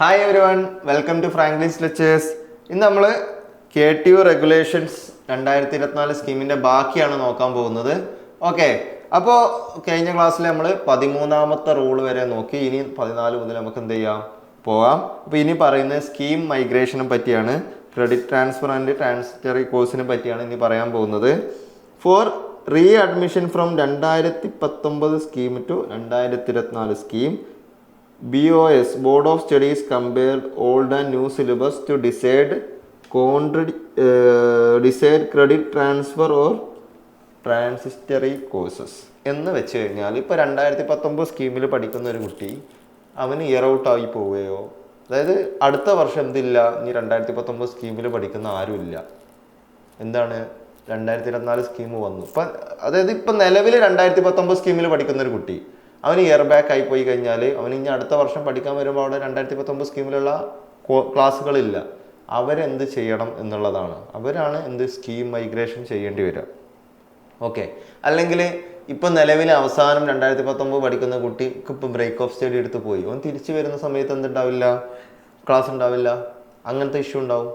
Hi everyone, welcome to Franklin's lectures. ഇന്ന് നമ്മൾ KTU regulations 2024 സ്കീമിൻ്റെ ബാക്കിയാണ് നോക്കാൻ പോകുന്നത്. ഓക്കെ, അപ്പോൾ കഴിഞ്ഞ ക്ലാസ്സിൽ നമ്മൾ 13ാമത്തെ റൂൾ വരെ നോക്കി. ഇനി 14 മുതൽ നമുക്ക് എന്ത് ചെയ്യാം, പോകാം. അപ്പോൾ ഇനി പറയുന്നത് സ്കീം മൈഗ്രേഷനെ പറ്റിയാണ്, ക്രെഡിറ്റ് ട്രാൻസ്ഫർ ആൻഡ് ട്രാൻസിറ്ററി കോഴ്സിനെ പറ്റിയാണ് ഇനി പറയാൻ പോകുന്നത്. For re admission from 2019 scheme to 2024 scheme, BOS Board of Studies compared old and new syllabus to decide credit transfer or transitory courses എന്ന് വെച്ച് കഴിഞ്ഞാൽ ഇപ്പോൾ 2019 സ്കീമിൽ പഠിക്കുന്ന ഒരു കുട്ടി അവന് ഇയർ ഔട്ട് ആയി പോവുകയോ, അതായത് അടുത്ത വർഷം എന്തില്ല, ഇനി 2019 സ്കീമിൽ പഠിക്കുന്ന ആരുമില്ല. എന്താണ് 2024 സ്കീം വന്നു. ഇപ്പം അതായത് ഇപ്പം നിലവിൽ 2019 സ്കീമിൽ പഠിക്കുന്ന ഒരു കുട്ടി അവന് ഇയർ ബാക്ക് ആയി പോയി കഴിഞ്ഞാൽ അവന് ഇനി അടുത്ത വർഷം പഠിക്കാൻ വരുമ്പോൾ അവിടെ 2019 സ്കീമിലുള്ള ക്ലാസ്സുകളില്ല. അവരെന്ത് ചെയ്യണം എന്നുള്ളതാണ്. അവരാണ് എന്ത് സ്കീം മൈഗ്രേഷൻ ചെയ്യേണ്ടി വരിക. ഓക്കെ, അല്ലെങ്കിൽ ഇപ്പം നിലവിൽ അവസാനം 2019 പഠിക്കുന്ന കുട്ടിക്ക് ഇപ്പം ബ്രേക്ക് ഓഫ് സ്റ്റഡി എടുത്ത് പോയി, അവൻ തിരിച്ചു വരുന്ന സമയത്ത് എന്തുണ്ടാവില്ല, ക്ലാസ് ഉണ്ടാവില്ല. അങ്ങനത്തെ ഇഷ്യൂ ഉണ്ടാവും.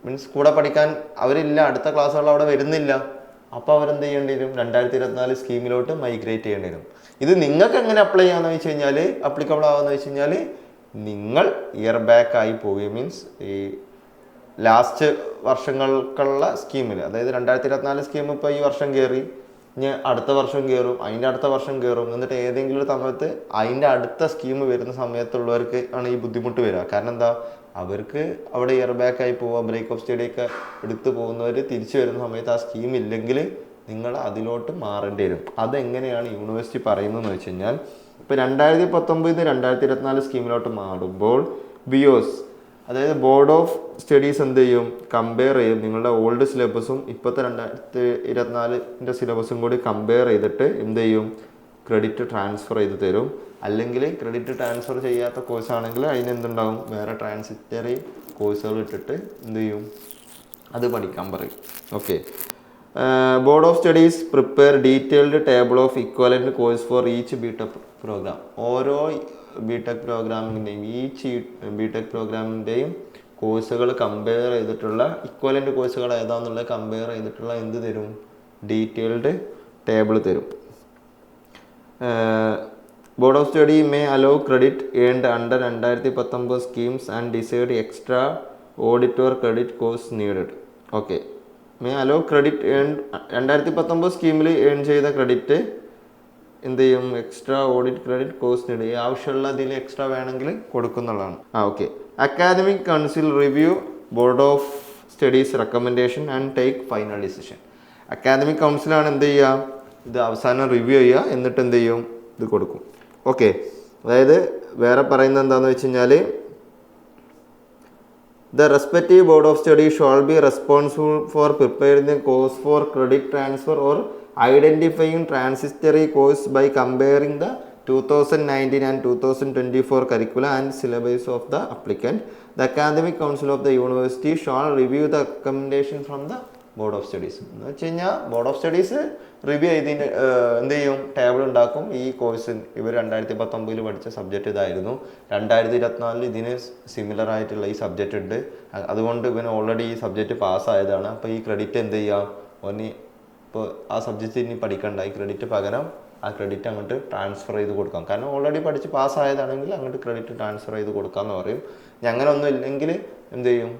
മീൻസ് കൂടെ പഠിക്കാൻ അവരില്ല, അടുത്ത ക്ലാസ്സുകൾ അവിടെ വരുന്നില്ല. അപ്പോൾ അവരെന്ത് ചെയ്യേണ്ടി വരും, 2024 സ്കീമിലോട്ട് മൈഗ്രേറ്റ് ചെയ്യേണ്ടി വരും. ഇത് നിങ്ങൾക്ക് എങ്ങനെ അപ്ലൈ ചെയ്യാമെന്ന് വെച്ച് കഴിഞ്ഞാൽ, അപ്ലിക്കബിൾ ആവുമെന്ന് വെച്ച് കഴിഞ്ഞാൽ, നിങ്ങൾ ഇയർ ബാക്ക് ആയി പോവുകയും, മീൻസ് ഈ ലാസ്റ്റ് വർഷങ്ങൾക്കുള്ള സ്കീമിൽ, അതായത് 2024 സ്കീം ഇപ്പോൾ ഈ വർഷം കയറി, ഇനി അടുത്ത വർഷം കയറും, അതിൻ്റെ അടുത്ത വർഷം കയറും, എന്നിട്ട് ഏതെങ്കിലും ഒരു സമയത്ത് അതിൻ്റെ അടുത്ത സ്കീം വരുന്ന സമയത്തുള്ളവർക്ക് ആണ് ഈ ബുദ്ധിമുട്ട് വരിക. കാരണം എന്താ, അവർക്ക് അവിടെ ഇയർ ബാക്ക് ആയി പോവുക, ബ്രേക്ക് ഓഫ് സ്റ്റഡി ഒക്കെ എടുത്തു പോകുന്നവർ തിരിച്ചു വരുന്ന സമയത്ത് ആ സ്കീം ഇല്ലെങ്കിൽ നിങ്ങൾ അതിലോട്ട് മാറേണ്ടി വരും. അതെങ്ങനെയാണ് യൂണിവേഴ്സിറ്റി പറയുന്നതെന്ന് വെച്ച് കഴിഞ്ഞാൽ, ഇപ്പോൾ 2019 2024 സ്കീമിലോട്ട് മാറുമ്പോൾ BOS, അതായത് ബോർഡ് ഓഫ് സ്റ്റഡീസ് എന്ത് ചെയ്യും, കമ്പയർ ചെയ്യും നിങ്ങളുടെ ഓൾഡ് സിലബസും ഇപ്പോഴത്തെ 2024 സിലബസും കൂടി കമ്പയർ ചെയ്തിട്ട് എന്ത് ചെയ്യും, ക്രെഡിറ്റ് ട്രാൻസ്ഫർ ചെയ്ത് തരും. അല്ലെങ്കിൽ ക്രെഡിറ്റ് ട്രാൻസ്ഫർ ചെയ്യാത്ത കോഴ്സാണെങ്കിൽ അതിന് എന്തുണ്ടാവും, വേറെ ട്രാൻസിറ്ററി കോഴ്സുകൾ ഇട്ടിട്ട് എന്ത് ചെയ്യും, അത് പഠിക്കാൻ പറയും. Okay, board of studies prepare detailed table of equivalent course for each BTech program. ഓരോ BTech പ്രോഗ്രാമിൻ്റെയും, ഈച്ച് BTech പ്രോഗ്രാമിൻ്റെയും കോഴ്സുകൾ കമ്പയർ ചെയ്തിട്ടുള്ള ഇക്വലൻ്റ് കോഴ്സുകൾ ഏതാണെന്നുള്ളത് കമ്പയർ ചെയ്തിട്ടുള്ള എന്ത് തരും, ഡീറ്റെയിൽഡ് ടേബിൾ തരും. Board of Study may allow credit earned under 2019 schemes and decide extra audit or credit course needed. Okay, may allow credit earned 2019 സ്കീമിൽ ഏൺ ചെയ്ത ക്രെഡിറ്റ് എന്ത് ചെയ്യും, extra audit credit course need, ആവശ്യമുള്ള ഇതിൽ extra വേണമെങ്കിൽ കൊടുക്കുന്നുള്ളതാണ്. Okay, academic council review board of studies recommendation and take final decision. Academic കൗൺസിലാണ് എന്ത് ചെയ്യുക, ഇത് അവസാനം റിവ്യൂ ചെയ്യുക, എന്നിട്ട് എന്ത് ചെയ്യും, ഇത് കൊടുക്കും. ഓക്കെ, അതായത് വേറെ പറയുന്നത് എന്താണെന്ന് വെച്ച് കഴിഞ്ഞാൽ, the respective board of study should be responsible for preparing the course for credit transfer or identifying transitory course by comparing the 2019 and 2024 curricula and syllabus of the applicant. The academic council of the university shall review the recommendation from the board of studies. എന്ന് വെച്ച് കഴിഞ്ഞാൽ board of studies review ചെയ്തിൻ്റെ എന്ത് ചെയ്യും, table ഉണ്ടാക്കും. ഈ course ഇവർ 2019 പഠിച്ച subject ഇതായിരുന്നു, 2024 ഇതിന് സിമിലർ ആയിട്ടുള്ള ഈ സബ്ജക്റ്റ് ഉണ്ട്, അതുകൊണ്ട് ഇവന് ഓൾറെഡി ഈ സബ്ജക്റ്റ് പാസ്സായതാണ്. അപ്പോൾ ഈ ക്രെഡിറ്റ് എന്ത് ചെയ്യുക, ഓന് ഇപ്പോൾ ആ സബ്ജക്റ്റ് ഇനി പഠിക്കണ്ട, ഈ ക്രെഡിറ്റ് പകരം ആ ക്രെഡിറ്റ് അങ്ങോട്ട് ട്രാൻസ്ഫർ ചെയ്ത് കൊടുക്കാം. കാരണം ഓൾറെഡി പഠിച്ച് പാസ്സായതാണെങ്കിൽ അങ്ങോട്ട് ക്രെഡിറ്റ് ട്രാൻസ്ഫർ ചെയ്ത് കൊടുക്കാമെന്ന് പറയും. അങ്ങനെ ഒന്നും ഇല്ലെങ്കിൽ എന്ത് ചെയ്യും,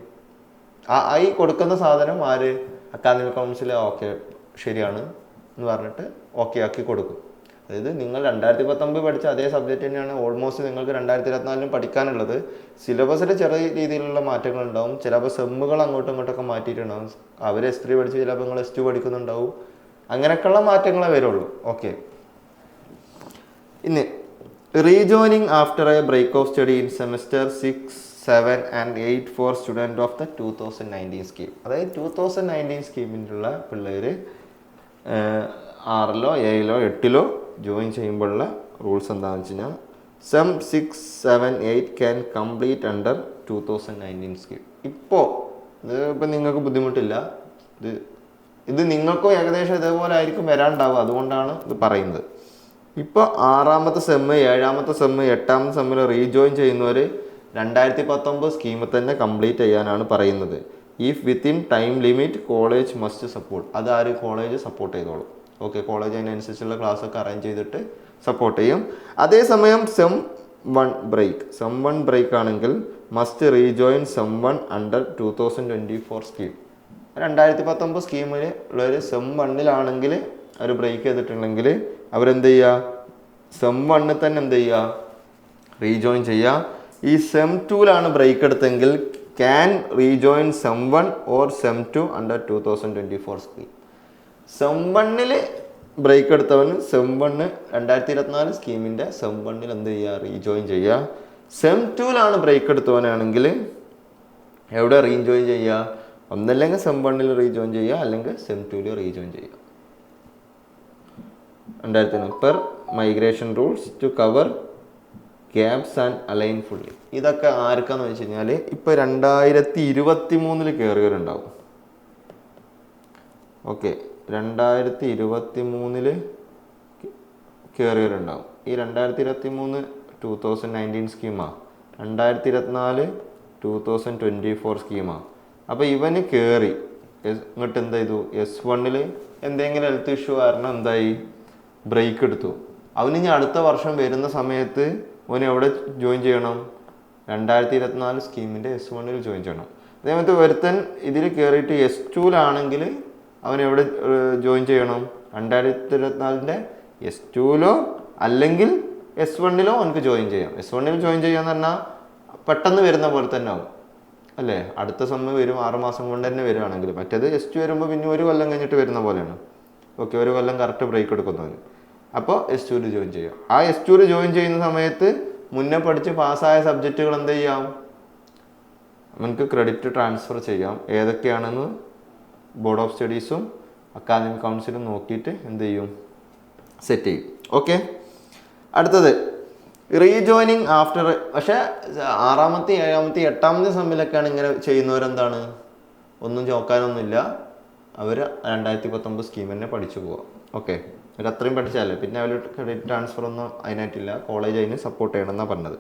ഈ കൊടുക്കുന്ന സാധനം ആര്, അക്കാദമിക് കൗൺസിൽ ഓക്കെ ശരിയാണ് എന്ന് പറഞ്ഞിട്ട് ഓക്കെ ആക്കി കൊടുക്കും. അതായത് നിങ്ങൾ 2019 പഠിച്ച അതേ സബ്ജക്റ്റ് തന്നെയാണ് ഓൾമോസ്റ്റ് നിങ്ങൾക്ക് 2024 പഠിക്കാനുള്ളത്. സിലബസിൽ ചെറിയ രീതിയിലുള്ള മാറ്റങ്ങൾ ഉണ്ടാവും. ചിലപ്പോൾ സെമ്മുകൾ അങ്ങോട്ടും ഇങ്ങോട്ടൊക്കെ മാറ്റിയിട്ടുണ്ടാവും. അവർ S3 പഠിച്ച് ചിലപ്പോൾ നിങ്ങൾ S2 പഠിക്കുന്നുണ്ടാവും. അങ്ങനെയൊക്കെയുള്ള മാറ്റങ്ങളെ വരുള്ളൂ. ഓക്കെ, ഇനി rejoining after a break of study in semester 6, 7 and 8 for student of the 2019 scheme. അതായത് 2019 സ്കീമിലുള്ള പിള്ളേർ 6-ലോ 7-ലോ 8-ലോ ജോയിൻ ചെയ്യുമ്പോഴുള്ള റൂൾസ് എന്താണെന്ന് വെച്ച് കഴിഞ്ഞാൽ, some 6, 7, 8 can complete under 2019 scheme. ഇപ്പോൾ നിങ്ങൾക്ക് ബുദ്ധിമുട്ടില്ല, ഇത് നിങ്ങൾക്കും ഏകദേശം ഇതേപോലെ ആയിരിക്കും വരാണ്ടാവുക, അതുകൊണ്ടാണ് ഇത് പറയുന്നത്. ഇപ്പോൾ 6ാമത്തെ സെമ്മ്, 7ാമത്തെ സെമ്മ്, 8ാമത്തെ സെമ്മിൽ റീജോയിൻ ചെയ്യുന്നവർ 2019 സ്കീമിൽ തന്നെ കംപ്ലീറ്റ് ചെയ്യാനാണ് പറയുന്നത്. If within time limit college must support. Athar college support ചെയ്തോളും. ഓക്കെ, കോളേജ് അതിനനുസരിച്ചുള്ള ക്ലാസ് ഒക്കെ അറേഞ്ച് ചെയ്തിട്ട് സപ്പോർട്ട് ചെയ്യും. അതേസമയം സെം 1 ബ്രേക്ക് ആണെങ്കിൽ must rejoin sem 1 under 2024 scheme. 2019 സ്കീമിൽ ഉള്ളൊരു സെം 1-ലാണെങ്കിൽ അവർ ബ്രേക്ക് ചെയ്തിട്ടുണ്ടെങ്കിൽ അവരെന്ത് ചെയ്യുക, സെം 1 തന്നെ എന്ത് ചെയ്യുക, റീജോയിൻ ചെയ്യുക. ഈ സെം 2-ലാണ് ബ്രേക്ക് എടുത്തെങ്കിൽ can rejoin sem 1 or sem 2 under 2024 scheme. Sem 1-ൽ ബ്രേക്ക് എടുത്തവന് സെം 1 2024 സ്കീമിൻ്റെ സെം 1-ൽ എന്ത് ചെയ്യുക, റീജോയിൻ ചെയ്യുക. സെം 2-ലാണ് ബ്രേക്ക് എടുത്തവനാണെങ്കിൽ എവിടെ റീജോയിൻ ചെയ്യുക, ഒന്നല്ലെങ്കിൽ സെം 1-ൽ റീജോയിൻ ചെയ്യുക, അല്ലെങ്കിൽ സെം 2-ൽ റീജോയിൻ ചെയ്യുക. 2000 per migration rules to cover gaps and align fully. ഇതൊക്കെ ആർക്കാന്ന് വെച്ച് കഴിഞ്ഞാൽ ഇപ്പോൾ 2023 കയറിയവരുണ്ടാവും. ഓക്കെ, 2023 കയറിയവരുണ്ടാവും. ഈ 2023 2019 സ്കീമാണ്, 2024 2024 സ്കീമാണ്. അപ്പോൾ ഇവന് കയറി ഇങ്ങോട്ട് എന്ത് ചെയ്തു, S1-ൽ എന്തെങ്കിലും ഹെൽത്ത് ഇഷ്യൂ കാരണം എന്തായി, ബ്രേക്ക് എടുത്തു. അവന് ഇനി അടുത്ത വർഷം വരുന്ന സമയത്ത് അവന് എവിടെ ജോയിൻ ചെയ്യണം, 2024 സ്കീമിൻ്റെ S1-ൽ ജോയിൻ ചെയ്യണം. അതേമാതിരി ഒരുത്തൻ ഇതിൽ കയറിയിട്ട് S2-ലാണെങ്കിൽ അവൻ എവിടെ ജോയിൻ ചെയ്യണം, 2024-ൻ്റെ S2-ലോ അല്ലെങ്കിൽ S1-ലോ അവനക്ക് ജോയിൻ ചെയ്യാം. S1-ൽ ജോയിൻ ചെയ്യാന്ന് പറഞ്ഞാൽ പെട്ടെന്ന് വരുന്ന പോലെ തന്നെ ആവും അല്ലേ, അടുത്ത സമയം വരും, 6 മാസം കൊണ്ട് തന്നെ വരുവാണെങ്കിൽ. മറ്റേത് S2 വരുമ്പോൾ പിന്നെ 1 കൊല്ലം കഴിഞ്ഞിട്ട് വരുന്ന പോലെയാണ്. ഓക്കെ, 1 കൊല്ലം കറക്റ്റ് ബ്രേക്ക് എടുക്കുന്നവന്. അപ്പോൾ S2-ൽ ജോയിൻ ചെയ്യാം. ആ S2-ൽ ജോയിൻ ചെയ്യുന്ന സമയത്ത് മുന്നേ പഠിച്ച് പാസ്സായ സബ്ജക്റ്റുകൾ എന്ത് ചെയ്യാം, നമുക്ക് ക്രെഡിറ്റ് ട്രാൻസ്ഫർ ചെയ്യാം. ഏതൊക്കെയാണെന്ന് ബോർഡ് ഓഫ് സ്റ്റഡീസും അക്കാദമിക് കൗൺസിലും നോക്കിയിട്ട് എന്ത് ചെയ്യും, സെറ്റ് ചെയ്യും. ഓക്കെ, അടുത്തത് റീജോയിനിങ് ആഫ്റ്റർ. പക്ഷേ 6-ാമത്തെ 7-ാമത്തെ 8-ാമത്തെ സെമ്മിലൊക്കെയാണ് ഇങ്ങനെ ചെയ്യുന്നവരെന്താണ്, ഒന്നും ചോക്കാനൊന്നുമില്ല, അവർ 2019 സ്കീം തന്നെ പഠിച്ചു പോവാം. ഓക്കെ, അവർ അത്രയും പഠിച്ചാലേ പിന്നെ അവർ ക്രെഡിറ്റ് ട്രാൻസ്ഫർ ഒന്നും അതിനായിട്ടില്ല, കോളേജ് അതിന് സപ്പോർട്ട് ചെയ്യണമെന്നാണ് പറഞ്ഞത്.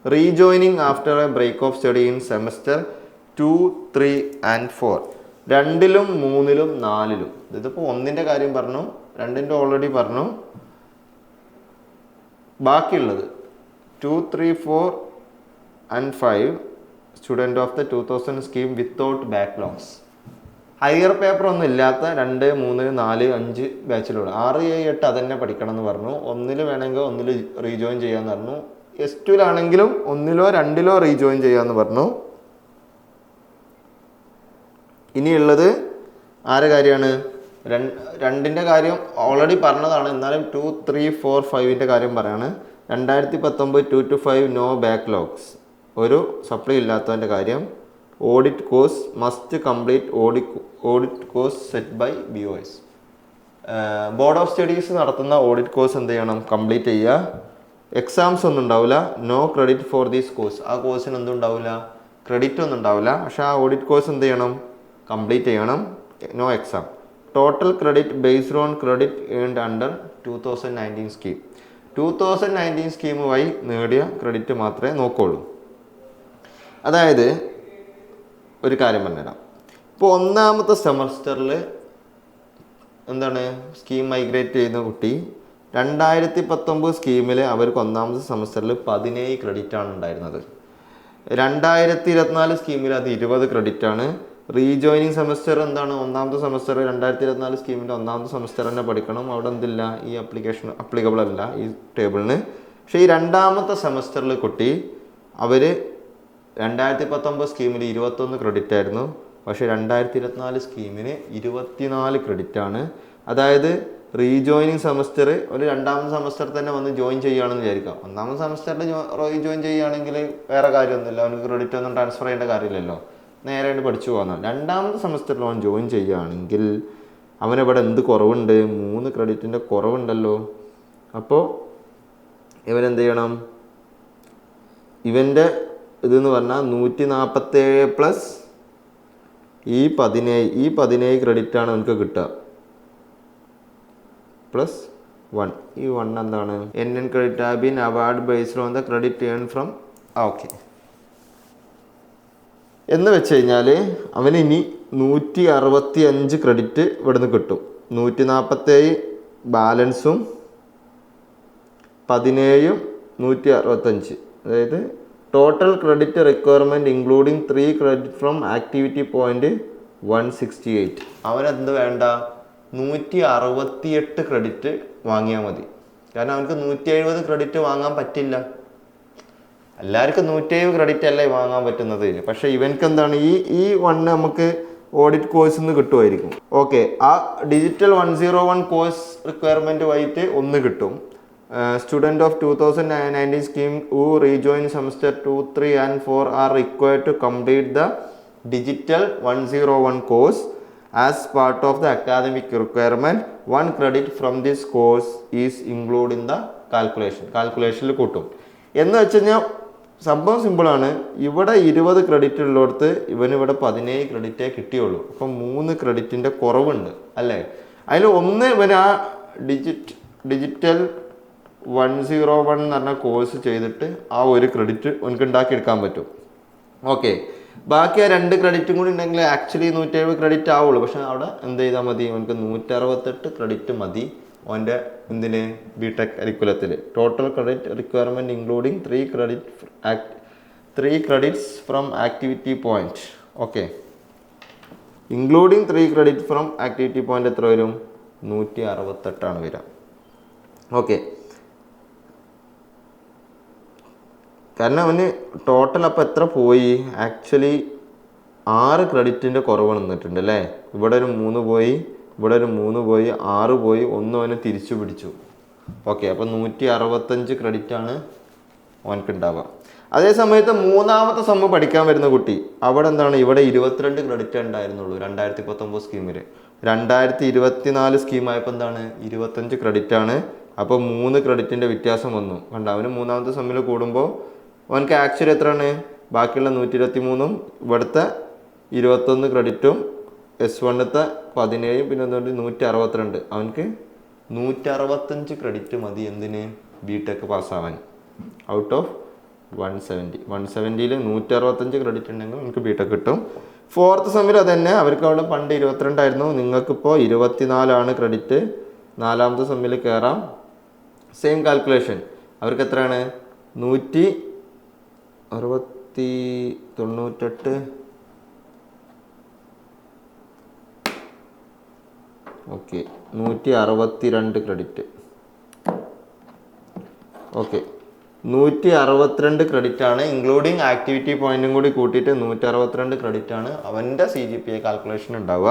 Rejoining after a break of study in semester 2, 3 and 4. 2-ലും 3-ലും 4-ലും. ഇതിപ്പോൾ 1-ൻ്റെ കാര്യം പറഞ്ഞു, 2-ൻ്റെ ഓൾറെഡി പറഞ്ഞു. ബാക്കിയുള്ളത് 2, 3, 4 and 5 student of the 2000 scheme without backlogs. Higher paper ഒന്നും ഇല്ലാത്ത 2, 3, 4, 5 ബാച്ചിലുള്ള 6, 7, 8 അതന്നെ പഠിക്കണം എന്ന് പറഞ്ഞു. 1-ൽ വേണമെങ്കിൽ 1-ൽ റീജോയിൻ ചെയ്യാമെന്ന് പറഞ്ഞു. S2-ലാണെങ്കിലും 1-ലോ 2-ലോ റീജോയിൻ ചെയ്യാമെന്ന് പറഞ്ഞു. ഇനിയുള്ളത് ആരുടെ കാര്യമാണ്, 2-ൻ്റെ കാര്യം ഓൾറെഡി പറഞ്ഞതാണ്, എന്നാലും 2, 3, 4, 5-ൻ്റെ കാര്യം പറയാണ്. 2019 2 to 5 നോ ബാക്ക്ലോഗ്സ്, ഒരു സപ്ലി ഇല്ലാത്തതിൻ്റെ കാര്യം. Audit course must complete audit course set by BOS. Board of studies നടത്തുന്ന ഓഡിറ്റ് കോഴ്സ് എന്ത് ചെയ്യണം, കംപ്ലീറ്റ് ചെയ്യുക. എക്സാംസ് ഒന്നും ഉണ്ടാവില്ല, no credit for these course. ആ കോഴ്സിന് എന്തും ഉണ്ടാവില്ല, ക്രെഡിറ്റ് ഒന്നും ഉണ്ടാവില്ല. പക്ഷേ ആ ഓഡിറ്റ് കോഴ്സ് എന്ത് ചെയ്യണം, കംപ്ലീറ്റ് ചെയ്യണം. No exam. Total credit based on credit earned under 2019 scheme. 2019 scheme വഴി നേടിയ ക്രെഡിറ്റ് മാത്രമേ നോക്കുള്ളൂ. അതായത് ഒരു കാര്യം പറഞ്ഞുതരാം. ഇപ്പോൾ 1-ാമത്തെ സെമസ്റ്ററിൽ എന്താണ് സ്കീം മൈഗ്രേറ്റ് ചെയ്യുന്ന കുട്ടി 2019 സ്കീമിൽ അവർക്ക് 1-ാമത്തെ സെമസ്റ്ററിൽ 17 ക്രെഡിറ്റാണ് ഉണ്ടായിരുന്നത്. 2024 സ്കീമിൽ അത് 20 ക്രെഡിറ്റാണ്. റീജോയിനിങ് സെമസ്റ്റർ എന്താണ്, 1-ാമത്തെ സെമസ്റ്റർ 2024 സ്കീമിൻ്റെ 1-ാമത്തെ സെമസ്റ്റർ തന്നെ പഠിക്കണം. അവിടെ എന്തില്ല, ഈ ആപ്ലിക്കേഷൻ അപ്ലിക്കബിൾ അല്ല ഈ ടേബിളിന്. പക്ഷേ ഈ 2-ാമത്തെ സെമസ്റ്ററിൽ കുട്ടി അവർ 2019 സ്കീമിൽ 21 ക്രെഡിറ്റ് ആയിരുന്നു. പക്ഷേ 2024 സ്കീമിന് 24 ക്രെഡിറ്റാണ്. അതായത് റീജോയിനിങ് സെമസ്റ്റർ ഒരു 2-ാമത്തെ സെമസ്റ്റർ തന്നെ വന്ന് ജോയിൻ ചെയ്യുകയാണെന്ന് വിചാരിക്കാം. 1-ാമത്തെ സെമസ്റ്ററിൽ റീജോയിൻ ചെയ്യുകയാണെങ്കിൽ വേറെ കാര്യമൊന്നുമില്ല, അവർക്ക് ക്രെഡിറ്റ് ഒന്നും ട്രാൻസ്ഫർ ചെയ്യേണ്ട കാര്യമില്ലല്ലോ, നേരെയായിട്ട് പഠിച്ചു പോകുന്നതാണ്. 2-ാമത്തെ സെമസ്റ്ററിൽ അവൻ ജോയിൻ ചെയ്യുകയാണെങ്കിൽ അവനിവിടെ എന്ത് കുറവുണ്ട്, 3 ക്രെഡിറ്റിൻ്റെ കുറവുണ്ടല്ലോ. അപ്പോൾ ഇവനെന്ത് ചെയ്യണം, ഇവൻ്റെ ഇതെന്ന് പറഞ്ഞാൽ 147 പ്ലസ് ഈ 17 ക്രെഡിറ്റാണ് നമുക്ക് കിട്ടുക, പ്ലസ് 1. ഈ 1 എന്താണ്, NN credit have been award based on the credit earn from. Okay, എന്ന് വെച്ച് കഴിഞ്ഞാൽ അവന് ഇനി 165 ക്രെഡിറ്റ് ഇവിടുന്ന് കിട്ടും. 147 ബാലൻസും 17 165, അതായത് total credit requirement including 3 credit from activity point 168. അവനെന്ത് വേണ്ട, 168 ക്രെഡിറ്റ് വാങ്ങിയാൽ മതി. കാരണം അവനക്ക് 170 ക്രെഡിറ്റ് വാങ്ങാൻ പറ്റില്ല. എല്ലാവർക്കും 170 ക്രെഡിറ്റ് അല്ലേ വാങ്ങാൻ പറ്റുന്നത്. പക്ഷേ ഇവൻക്ക് എന്താണ്, ഈ വണ്ണ് നമുക്ക് ഓഡിറ്റ് കോഴ്സിൽ നിന്ന് കിട്ടുമായിരിക്കും. ഓക്കെ, ആ ഡിജിറ്റൽ 101 കോഴ്സ് റിക്വയർമെൻറ്റ് വൈറ്റ് ഒന്ന് കിട്ടും. Student of 2019 scheme who rejoin semester 2, 3 and 4 are required to complete the digital 101 course as part of the academic requirement. 1 credit from this course is included in the calculation. കാൽക്കുലേഷനിൽ കൂട്ടും എന്ന് വെച്ച് കഴിഞ്ഞാൽ സംഭവം സിമ്പിളാണ്. ഇവിടെ 20 credit ഉള്ളിടത്ത് ഇവനിവിടെ 17 ക്രെഡിറ്റേ കിട്ടിയുള്ളൂ. അപ്പം 3 ക്രെഡിറ്റിൻ്റെ കുറവുണ്ട് അല്ലേ. അതിൽ ഒന്ന് ഇവൻ ആ ഡിജിറ്റൽ 101 എന്ന് പറഞ്ഞ കോഴ്സ് ചെയ്തിട്ട് ആ ഒരു ക്രെഡിറ്റ് എനിക്ക് ഉണ്ടാക്കിയെടുക്കാൻ പറ്റും. ഓക്കെ, ബാക്കി ആ 2 ക്രെഡിറ്റും കൂടി ഉണ്ടെങ്കിൽ ആക്ച്വലി 170 ക്രെഡിറ്റ് ആവുള്ളൂ. പക്ഷെ അവിടെ എന്ത് ചെയ്താൽ മതി, അവനക്ക് 168 ക്രെഡിറ്റ് മതി അവൻ്റെ എന്തിന് ബിടെക് കരിക്കുലത്തിൽ. Total credit requirement including 3 credits from activity point. Okay, including 3 credit from activity point എത്ര വരും, 168 വരിക. ഓക്കെ, കാരണം അവന് ടോട്ടൽ അപ്പോൾ എത്ര പോയി, ആക്ച്വലി 6 ക്രെഡിറ്റിൻ്റെ കുറവ് വന്നിട്ടുണ്ട് അല്ലേ. ഇവിടെ ഒരു 3 പോയി, ഇവിടെ ഒരു 3 പോയി, 6 പോയി, 1 അവന് തിരിച്ചു പിടിച്ചു. ഓക്കെ, അപ്പോൾ 165 ക്രെഡിറ്റാണ് അവനക്ക് ഉണ്ടാവുക. അതേ സമയത്ത് മൂന്നാമത്തെ സമ്മ് പഠിക്കാൻ വരുന്ന കുട്ടി അവിടെ എന്താണ്, ഇവിടെ 22 ക്രെഡിറ്റ് ഉണ്ടായിരുന്നുള്ളൂ 2019 സ്കീമിൽ. 2024 സ്കീമായപ്പോൾ എന്താണ്, 25 ക്രെഡിറ്റാണ്. അപ്പോൾ 3 ക്രെഡിറ്റിൻ്റെ വ്യത്യാസം വന്നു. കണ്ട, അവന് മൂന്നാമത്തെ സമ്മിൽ കൂടുമ്പോൾ അവനക്ക് ആക്ച്വലി എത്രയാണ്, ബാക്കിയുള്ള 123ഉം ഇവിടുത്തെ 21 ക്രെഡിറ്റും S1ത്തെ 17 പിന്നെ എന്തുകൊണ്ട് 162. അവനക്ക് 165 ക്രെഡിറ്റ് മതി എന്തിന്, ബിടെക് പാസ്സാവാൻ. ഔട്ട് ഓഫ് 170ൽ 165 ക്രെഡിറ്റ് ഉണ്ടെങ്കിൽ നമുക്ക് ബിടെക് കിട്ടും. 4th സെമ്മിൽ അതന്നെ, അവർക്ക് അവിടെ പണ്ട് 22 ആയിരുന്നു, നിങ്ങൾക്കിപ്പോൾ 24 ക്രെഡിറ്റ്. 4ാമത്തെ സെമ്മിൽ കയറാം, സെയിം കാൽക്കുലേഷൻ. അവർക്ക് എത്രയാണ്, 198. Okay, 162 credit. ഓക്കെ, 162 ക്രെഡിറ്റ് ആണ്, ഇൻക്ലൂഡിങ് ആക്ടിവിറ്റി പോയിന്റും കൂടി കൂട്ടിയിട്ട് 162 ക്രെഡിറ്റ് ആണ് അവൻ്റെ CGPA കാൽക്കുലേഷൻ ഉണ്ടാവുക.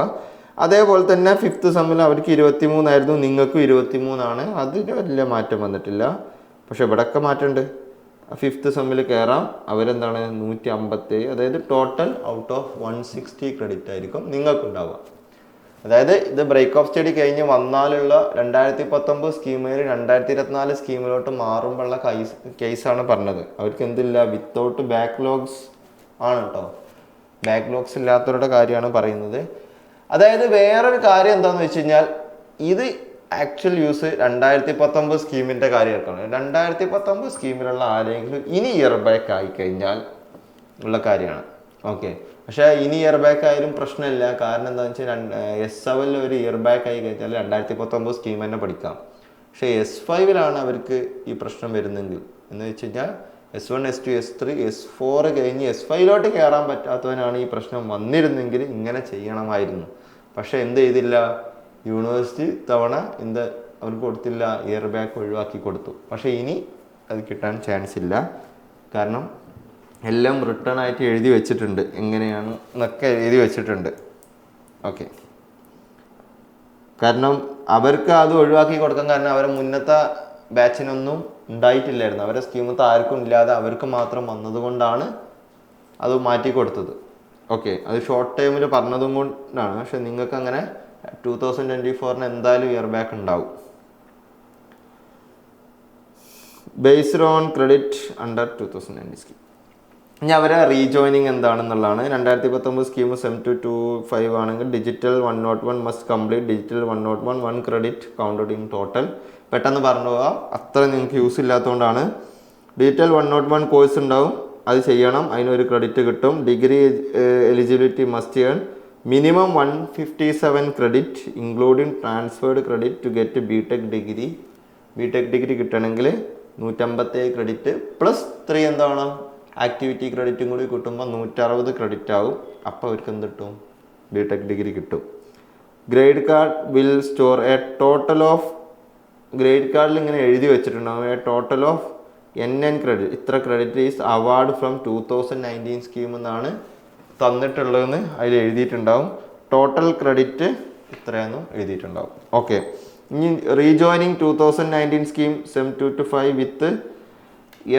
അതേപോലെ തന്നെ 5th സെമ്മിൽ അവർക്ക് 23 ആയിരുന്നു, നിങ്ങൾക്കും 23 ആണ്. അതിന് വലിയ മാറ്റം വന്നിട്ടില്ല. പക്ഷെ ഇവിടെയൊക്കെ മാറ്റമുണ്ട്. 5th സെമ്മിൽ കയറാം, അവരെന്താണ് 157, അതായത് ടോട്ടൽ ഔട്ട് ഓഫ് 160 ക്രെഡിറ്റ് ആയിരിക്കും നിങ്ങൾക്കുണ്ടാവുക. അതായത് ഇത് ബ്രേക്ക് ഓഫ് സ്റ്റഡി കഴിഞ്ഞ് വന്നാലുള്ള 2019 സ്കീമിൽ 2024 സ്കീമിലോട്ട് മാറുമ്പോഴുള്ള കേസാണ് പറഞ്ഞത്. അവർക്ക് എന്തില്ല, വിത്തൗട്ട് ബാക്ക്ലോഗ്സ് ആണ് കേട്ടോ. ബാക്ക്ലോഗ്സ് ഇല്ലാത്തവരുടെ കാര്യമാണ് പറയുന്നത്. അതായത് വേറൊരു കാര്യം എന്താണെന്ന് വെച്ച് കഴിഞ്ഞാൽ, ഇത് ആക്ച്വൽ യൂസ് 2019 സ്കീമിൻ്റെ കാര്യമായിട്ടാണ്. 2019 സ്കീമിലുള്ള ആരെങ്കിലും ഇനി ഇയർ ബാക്ക് ആയിക്കഴിഞ്ഞാൽ ഉള്ള കാര്യമാണ്. ഓക്കെ, പക്ഷേ ഇനി ഇയർ ബാക്ക് ആയാലും പ്രശ്നമില്ല. കാരണം എന്താണെന്ന് വെച്ചാൽ S7 ഒരു ഇയർ ബാക്ക് ആയി കഴിഞ്ഞാൽ 2019 സ്കീം തന്നെ പഠിക്കാം. പക്ഷേ S5 അവർക്ക് ഈ പ്രശ്നം വരുന്നെങ്കിൽ എന്ന് വെച്ച് കഴിഞ്ഞാൽ S1, S2, S3, S4 കഴിഞ്ഞ് S5 കയറാൻ പറ്റാത്തവനാണ് ഈ പ്രശ്നം വന്നിരുന്നെങ്കിൽ ഇങ്ങനെ ചെയ്യണമായിരുന്നു. പക്ഷേ എന്ത് ചെയ്തില്ല, യൂണിവേഴ്സിറ്റി തവണ അവർക്ക് കൊടുത്തില്ല, ഇയർ ബാക്ക് ഒഴിവാക്കി കൊടുത്തു. പക്ഷേ ഇനി അത് കിട്ടാൻ ചാൻസ് ഇല്ല. കാരണം എല്ലാം റിട്ടേൺ ആയിട്ട് എഴുതി വെച്ചിട്ടുണ്ട്, എങ്ങനെയാണ് എന്നൊക്കെ എഴുതി വെച്ചിട്ടുണ്ട്. ഓക്കെ, കാരണം അവർക്ക് അത് ഒഴിവാക്കി കൊടുക്കാൻ കാരണം അവരെ മുന്നത്തെ ബാച്ചിനൊന്നും ഉണ്ടായിട്ടില്ലായിരുന്നു. അവരെ സ്കീമത്ത് ആർക്കും ഇല്ലാതെ അവർക്ക് മാത്രം വന്നതുകൊണ്ടാണ് അത് മാറ്റി കൊടുത്തത്. ഓക്കെ, അത് ഷോർട്ട് ടൈമിൽ പറഞ്ഞതും കൊണ്ടാണ്. പക്ഷെ നിങ്ങൾക്ക് അങ്ങനെ 2024 എന്തായാലും ഇയർ ബാക്ക് ഉണ്ടാവും. Based on credit under 2019 scheme. ഇനി അവരെ റീജോയിനിങ് എന്താണെന്നുള്ളതാണ്. 2019 സ്കീം 7-2-5 ആണെങ്കിൽ digital 101 must complete. Digital 101 1 credit counted in total. പെട്ടെന്ന് പറഞ്ഞു പോകാം, അത്ര നിങ്ങൾക്ക് യൂസ് ഇല്ലാത്തതുകൊണ്ടാണ്. ഡിജിറ്റൽ 101 കോഴ്സ് ഉണ്ടാവും, അത് ചെയ്യണം, അതിനൊരു ക്രെഡിറ്റ് കിട്ടും. Degree eligibility must earn minimum 157 credit including transferred credit to get BTech degree. BTech degree കിട്ടണമെങ്കിൽ 157 ക്രെഡിറ്റ് പ്ലസ് 3 എന്താണ് ആക്ടിവിറ്റി ക്രെഡിറ്റും കൂടി കിട്ടുമ്പോൾ 160 ക്രെഡിറ്റ് ആവും. അപ്പോൾ അവർക്ക് എന്ത് കിട്ടും? ബിടെക് ഡിഗ്രി കിട്ടും. Grade card will store a total of, grade കാർഡിൽ ഇങ്ങനെ എഴുതി വെച്ചിട്ടുണ്ടാവും a total of NN credit, ഇത്ര credit is award from 2019 scheme എന്നാണ് തന്നിട്ടുള്ളതെന്ന് അതിൽ എഴുതിയിട്ടുണ്ടാവും. ടോട്ടൽ ക്രെഡിറ്റ് ഇത്രയാണെന്നും എഴുതിയിട്ടുണ്ടാവും. ഓക്കെ, ഇനി rejoining 2019 scheme sem 2 to 5 with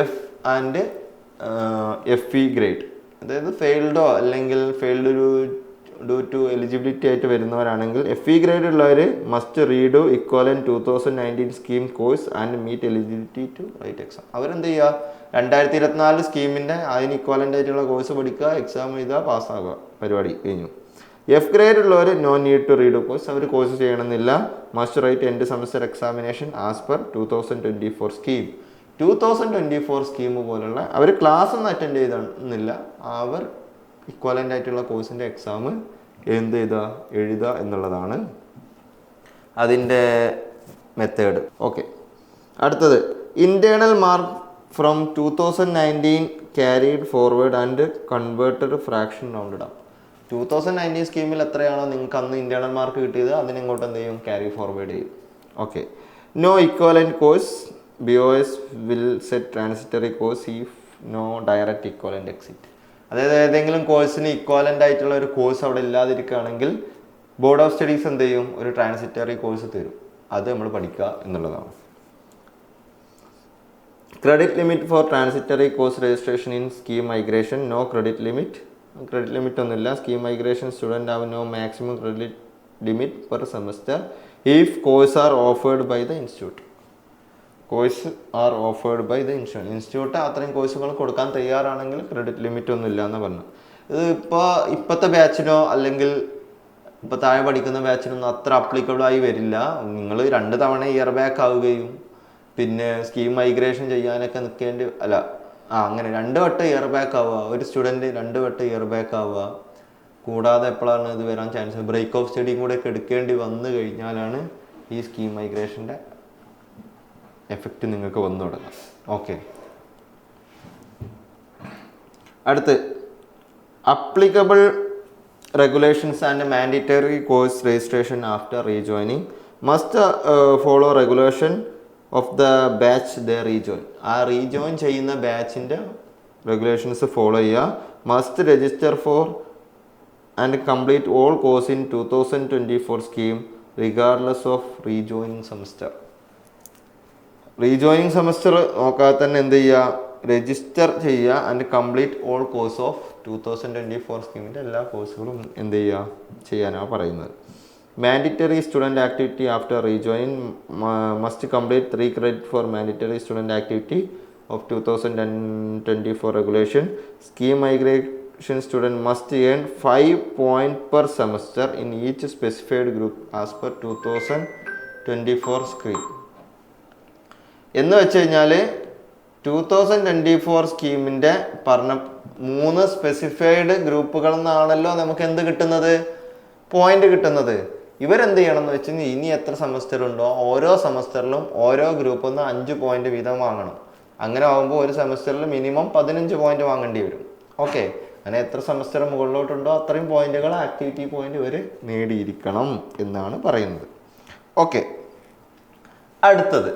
F and FE grade, അതായത് ഫെയിൽഡോ അല്ലെങ്കിൽ ഫെയിൽഡ് ഡ്യൂ ടു എലിജിബിലിറ്റി ആയിട്ട് വരുന്നവരാണെങ്കിൽ FE ഗ്രേഡ് ഉള്ളവർ must redo equivalent 2019 scheme course and meet eligibility to write exam. അവരെന്ത് ചെയ്യുക? 2024 സ്കീമിൻ്റെ അതിന് ഇക്വലൻ്റ് ആയിട്ടുള്ള കോഴ്സ് പഠിക്കുക, എക്സാം എഴുതുക, പാസ്സാകുക, പരിപാടി കഴിഞ്ഞു. F ഗ്രേഡ് ഉള്ളവർ no need to read course, അവർ കോഴ്സ് ചെയ്യണമെന്നില്ല. Must write end semester examination as per 2024 scheme. 2024 scheme പോലുള്ള അവർ ക്ലാസ് ഒന്നും അറ്റൻഡ് ചെയ്തെന്നില്ല, അവർ ഇക്വലൻ്റ് ആയിട്ടുള്ള കോഴ്സിൻ്റെ എക്സാം എന്ത് എഴുതുക എന്നുള്ളതാണ് അതിൻ്റെ മെത്തേഡ്. ഓക്കെ, അടുത്തത് internal mark from 2019 carried forward and converted fraction rounded up. 2019 സ്കീമിൽ എത്രയാണോ നിങ്ങൾക്ക് അന്ന് ഇൻറ്റേർണൽ മാർക്ക് കിട്ടിയത് അതിനെങ്ങോട്ട് എന്ത് ചെയ്യും? ക്യാരി ഫോർവേഡ് ചെയ്യും. Okay, no equivalent course, BOS will set transitory course if no direct equivalent exit. അതായത് ഏതെങ്കിലും കോഴ്സിന് ഇക്വലൻ്റ് ആയിട്ടുള്ള ഒരു കോഴ്സ് അവിടെ ഇല്ലാതിരിക്കുകയാണെങ്കിൽ ബോർഡ് ഓഫ് സ്റ്റഡീസ് എന്ത് ചെയ്യും? ഒരു ട്രാൻസിറ്ററി കോഴ്സ് തരും, അത് നമ്മൾ പഠിക്കുക എന്നുള്ളതാണ്. Credit limit for transitory course registration in scheme migration, no credit limit. Credit limit ഒന്നുമില്ല. Scheme migration student have no maximum credit limit per semester if course are offered by the institute. Course are offered by the institute അത്രയും കോഴ്സുകൾ കൊടുക്കാൻ തയ്യാറാണെങ്കിൽ credit limit ഒന്നും ഇല്ല എന്ന് പറഞ്ഞു. ഇത് ഇപ്പോഴത്തെ ബാച്ചിനോ അല്ലെങ്കിൽ ഇപ്പോൾ താഴെ പഠിക്കുന്ന ബാച്ചിനൊന്നും അത്ര അപ്ലിക്കബിൾ ആയി വരില്ല. നിങ്ങൾ 2 തവണ ഇയർ ബാക്ക് ആവുകയും പിന്നെ സ്കീം മൈഗ്രേഷൻ ചെയ്യാനൊക്കെ നിൽക്കേണ്ടി അങ്ങനെ 2 വട്ടം ഇയർ ബാക്ക് ആവുക, ഒരു സ്റ്റുഡൻറ്റ് 2 വട്ടം ഇയർ ബാക്ക് ആവുക. കൂടാതെ എപ്പോഴാണ് ഇത് വരാൻ ചാൻസ്? ബ്രേക്ക് ഓഫ് സ്റ്റഡിയും കൂടെ ഒക്കെ എടുക്കേണ്ടി വന്നു കഴിഞ്ഞാലാണ് ഈ സ്കീം മൈഗ്രേഷൻ്റെ എഫക്റ്റ് നിങ്ങൾക്ക് വന്നു തുടങ്ങാം. ഓക്കെ, അടുത്ത് applicable regulations and mandatory course registration after rejoining must follow regulation of the batch the rejoin. ആ റീജോയിൻ ചെയ്യുന്ന ബാച്ചിൻ്റെ റെഗുലേഷൻസ് ഫോളോ ചെയ്യുക. Must register four and complete all course in 2024 scheme regardless of rejoining semester. Rejoining semester നോക്കാതെ തന്നെ എന്ത് ചെയ്യുക? Register ചെയ്യുക and complete all course of 2024 സ്കീമിൻ്റെ എല്ലാ കോഴ്സുകളും എന്ത് ചെയ്യുക? ചെയ്യാനാണ് പറയുന്നത്. Mandatory student activity after rejoining must complete 3 credit for mandatory student activity of 2024 regulation. Scheme migration student must earn 5 points per semester in each specified group as per 2024 scheme. എന്ന് വെച്ച് കഴിഞ്ഞാൽ 2024 സ്കീമിൻ്റെ പറഞ്ഞ 3 സ്പെസിഫൈഡ് ഗ്രൂപ്പുകളിൽ നിന്നാണല്ലോ നമുക്ക് എന്ത് കിട്ടുന്നത്? പോയിന്റ് കിട്ടുന്നത്. ഇവരെന്ത് ചെയ്യണം എന്ന് വെച്ച് കഴിഞ്ഞാൽ ഇനി എത്ര സെമസ്റ്റർ ഉണ്ടോ ഓരോ സെമസ്റ്ററിലും ഓരോ ഗ്രൂപ്പിൽ നിന്ന് 5 പോയിന്റ് വീതം വാങ്ങണം. അങ്ങനെ ആകുമ്പോൾ ഒരു സെമസ്റ്ററിൽ മിനിമം 15 പോയിന്റ് വാങ്ങേണ്ടി വരും. ഓക്കെ, അങ്ങനെ എത്ര സെമസ്റ്റർ മുകളിലോട്ടുണ്ടോ അത്രയും പോയിന്റുകൾ ആക്ടിവിറ്റി പോയിന്റ് ഇവർ നേടിയിരിക്കണം എന്നാണ് പറയുന്നത്. ഓക്കെ, അടുത്തത്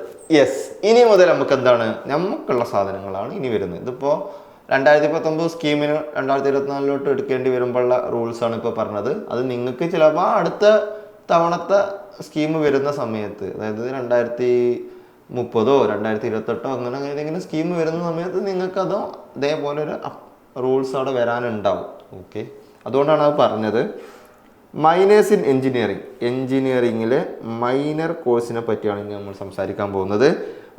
ഇനി മുതൽ നമുക്ക് എന്താണ്? നമുക്കുള്ള സാധനങ്ങളാണ് ഇനി വരുന്നത്. ഇതിപ്പോൾ 2019 സ്കീമിന് 2024 എടുക്കേണ്ടി വരുമ്പോഴുള്ള റൂൾസാണ് ഇപ്പോൾ പറഞ്ഞത്. അത് നിങ്ങൾക്ക് ചിലപ്പോൾ അടുത്ത തവണത്തെ സ്കീം വരുന്ന സമയത്ത്, അതായത് 2030 2028 അങ്ങനെ ഏതെങ്കിലും സ്കീം വരുന്ന സമയത്ത് നിങ്ങൾക്കതോ ഇതേപോലെ ഒരു റൂൾസ് അവിടെ വരാനുണ്ടാവും. ഓക്കെ, അതുകൊണ്ടാണ് അത് പറഞ്ഞത്. മൈനേഴ്സ് ഇൻ എൻജിനീയറിങ്ങിലെ മൈനർ കോഴ്സിനെ പറ്റിയാണ് ഇനി നമ്മൾ സംസാരിക്കാൻ പോകുന്നത്.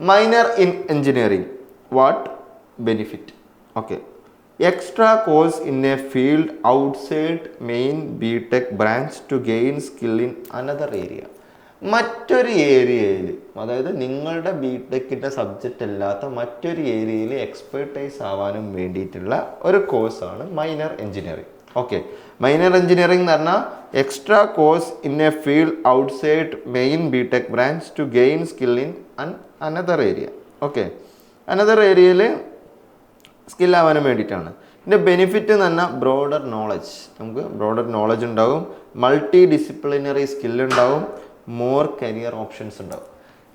Minor in engineering, what benefit? Okay, extra course in a field outside main BTech branch to gain skill in another area. മറ്റൊരു ഏരിയയിൽ, അതായത് നിങ്ങളുടെ ബിടെക്കിൻ്റെ സബ്ജക്റ്റ് അല്ലാത്ത മറ്റൊരു ഏരിയയിൽ എക്സ്പെർട്ടൈസ് ആവാനും വേണ്ടിയിട്ടുള്ള ഒരു കോഴ്സാണ് minor engineering. Okay, minor engineering എന്ന് പറഞ്ഞാൽ extra course in a field outside main BTech branch to gain skill in another area. Okay, another ഏരിയയിൽ സ്കില്ലാവാനും വേണ്ടിയിട്ടാണ്. ഇതിൻ്റെ ബെനിഫിറ്റ് എന്ന് പറഞ്ഞാൽ ബ്രോഡർ നോളജ്, നമുക്ക് ബ്രോഡർ നോളജ് ഉണ്ടാവും, മൾട്ടി ഡിസിപ്ലിനറി സ്കില്ലുണ്ടാവും, മോർ കരിയർ ഓപ്ഷൻസ് ഉണ്ടാവും.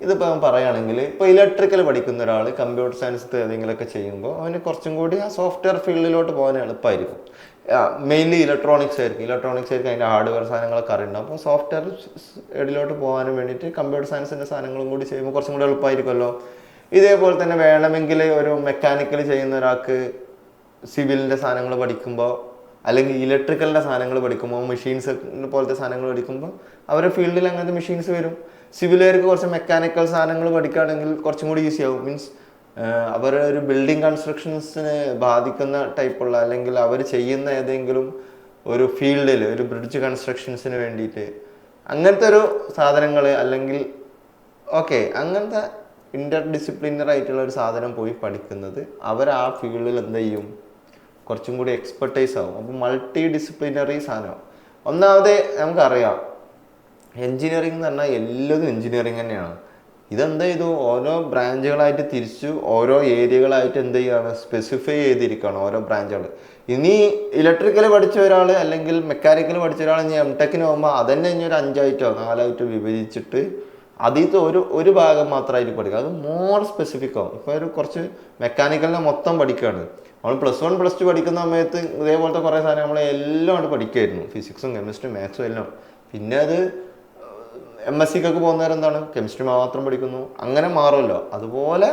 ഇതിപ്പോൾ പറയുകയാണെങ്കിൽ ഇപ്പോൾ ഇലക്ട്രിക്കൽ പഠിക്കുന്ന ഒരാൾ കമ്പ്യൂട്ടർ സയൻസ് ഏതെങ്കിലുമൊക്കെ ചെയ്യുമ്പോൾ അവന് കുറച്ചും കൂടി ആ സോഫ്റ്റ്വെയർ ഫീൽഡിലോട്ട് പോകാൻ എളുപ്പമായിരിക്കും. മെയിൻലി ഇലക്ട്രോണിക്സ് ആയിരിക്കും അതിൻ്റെ ഹാർഡ്വെയർ സാധനങ്ങളൊക്കെ അറിയുണ്ടാവും. അപ്പോൾ സോഫ്റ്റ്വെയർ ഏഡിലോട്ട് പോകാനും വേണ്ടിയിട്ട് കമ്പ്യൂട്ടർ സയൻസിൻ്റെ സാധനങ്ങളും കൂടി ചെയ്യുമ്പോൾ കുറച്ചും കൂടി എളുപ്പമായിരിക്കുമല്ലോ. ഇതേപോലെ തന്നെ വേണമെങ്കിൽ ഒരു മെക്കാനിക്കൽ ചെയ്യുന്ന ഒരാൾക്ക് സിവിലിൻ്റെ സാധനങ്ങൾ പഠിക്കുമ്പോൾ അല്ലെങ്കിൽ ഇലക്ട്രിക്കലിൻ്റെ സാധനങ്ങൾ പഠിക്കുമ്പോൾ മെഷീൻസ് പോലത്തെ സാധനങ്ങൾ പഠിക്കുമ്പോൾ അവരുടെ ഫീൽഡിൽ അങ്ങനത്തെ മെഷീൻസ് വരും. സിവിലുകാർക്ക് കുറച്ച് മെക്കാനിക്കൽ സാധനങ്ങൾ പഠിക്കുകയാണെങ്കിൽ കുറച്ചും കൂടി ഈസി ആവും. മീൻസ് അവരുടെ ഒരു ബിൽഡിംഗ് കൺസ്ട്രക്ഷൻസിനെ ബാധിക്കുന്ന ടൈപ്പുള്ള അല്ലെങ്കിൽ അവർ ചെയ്യുന്ന ഏതെങ്കിലും ഒരു ഫീൽഡിൽ ഒരു ബ്രിഡ്ജ് കൺസ്ട്രക്ഷൻസിന് വേണ്ടിയിട്ട് അങ്ങനത്തെ ഒരു സാധനങ്ങൾ അല്ലെങ്കിൽ ഓക്കെ അങ്ങനത്തെ ഇൻ്റർ ഡിസിപ്ലിനറി ആയിട്ടുള്ള ഒരു സാധനം പോയി പഠിക്കുന്നത് അവർ ആ ഫീൽഡിൽ എന്ത് ചെയ്യും, കുറച്ചും കൂടി എക്സ്പെർട്ടൈസ് ആവും. അപ്പോൾ മൾട്ടി ഡിസിപ്ലിനറി സാധനം. ഒന്നാമത് നമുക്കറിയാം എൻജിനീയറിംഗ് എന്ന് പറഞ്ഞാൽ എല്ലാതും എൻജിനീയറിംഗ് തന്നെയാണ്. ഇതെന്താ ചെയ്തു, ഓരോ ബ്രാഞ്ചുകളായിട്ട് തിരിച്ചു ഓരോ ഏരിയകളായിട്ട് എന്ത് ചെയ്യുകയാണ്, സ്പെസിഫൈ ചെയ്തിരിക്കുകയാണ് ഓരോ ബ്രാഞ്ചുകൾ. ഇനി ഇലക്ട്രിക്കൽ പഠിച്ച ഒരാൾ അല്ലെങ്കിൽ മെക്കാനിക്കൽ പഠിച്ച ഒരാൾ ഇനി എംടെക്കിന് പോകുമ്പോൾ അതന്നെ ഇനി ഒരു 5ആയിട്ടോ 4ആയിട്ടോ വിഭജിച്ചിട്ട് അതിലത്തെ ഒരു ഭാഗം മാത്രമായിട്ട് പഠിക്കുക. അത് മോർ സ്പെസിഫിക് ആവും. ഇപ്പോൾ ഒരു കുറച്ച് മെക്കാനിക്കലിനെ മൊത്തം പഠിക്കുകയാണ്. നമ്മൾ +1 +2 പഠിക്കുന്ന സമയത്ത് ഇതേപോലത്തെ കുറേ സാധനം നമ്മളെല്ലാം ആണ് പഠിക്കുമായിരുന്നു, ഫിസിക്സും കെമിസ്ട്രിയും മാത്സും എല്ലാം. പിന്നെ അത് MSc-ക്കൊക്കെ പോകുന്നവരെ എന്താണ് കെമിസ്ട്രി മാത്രം പഠിക്കുന്നു, അങ്ങനെ മാറുമല്ലോ. അതുപോലെ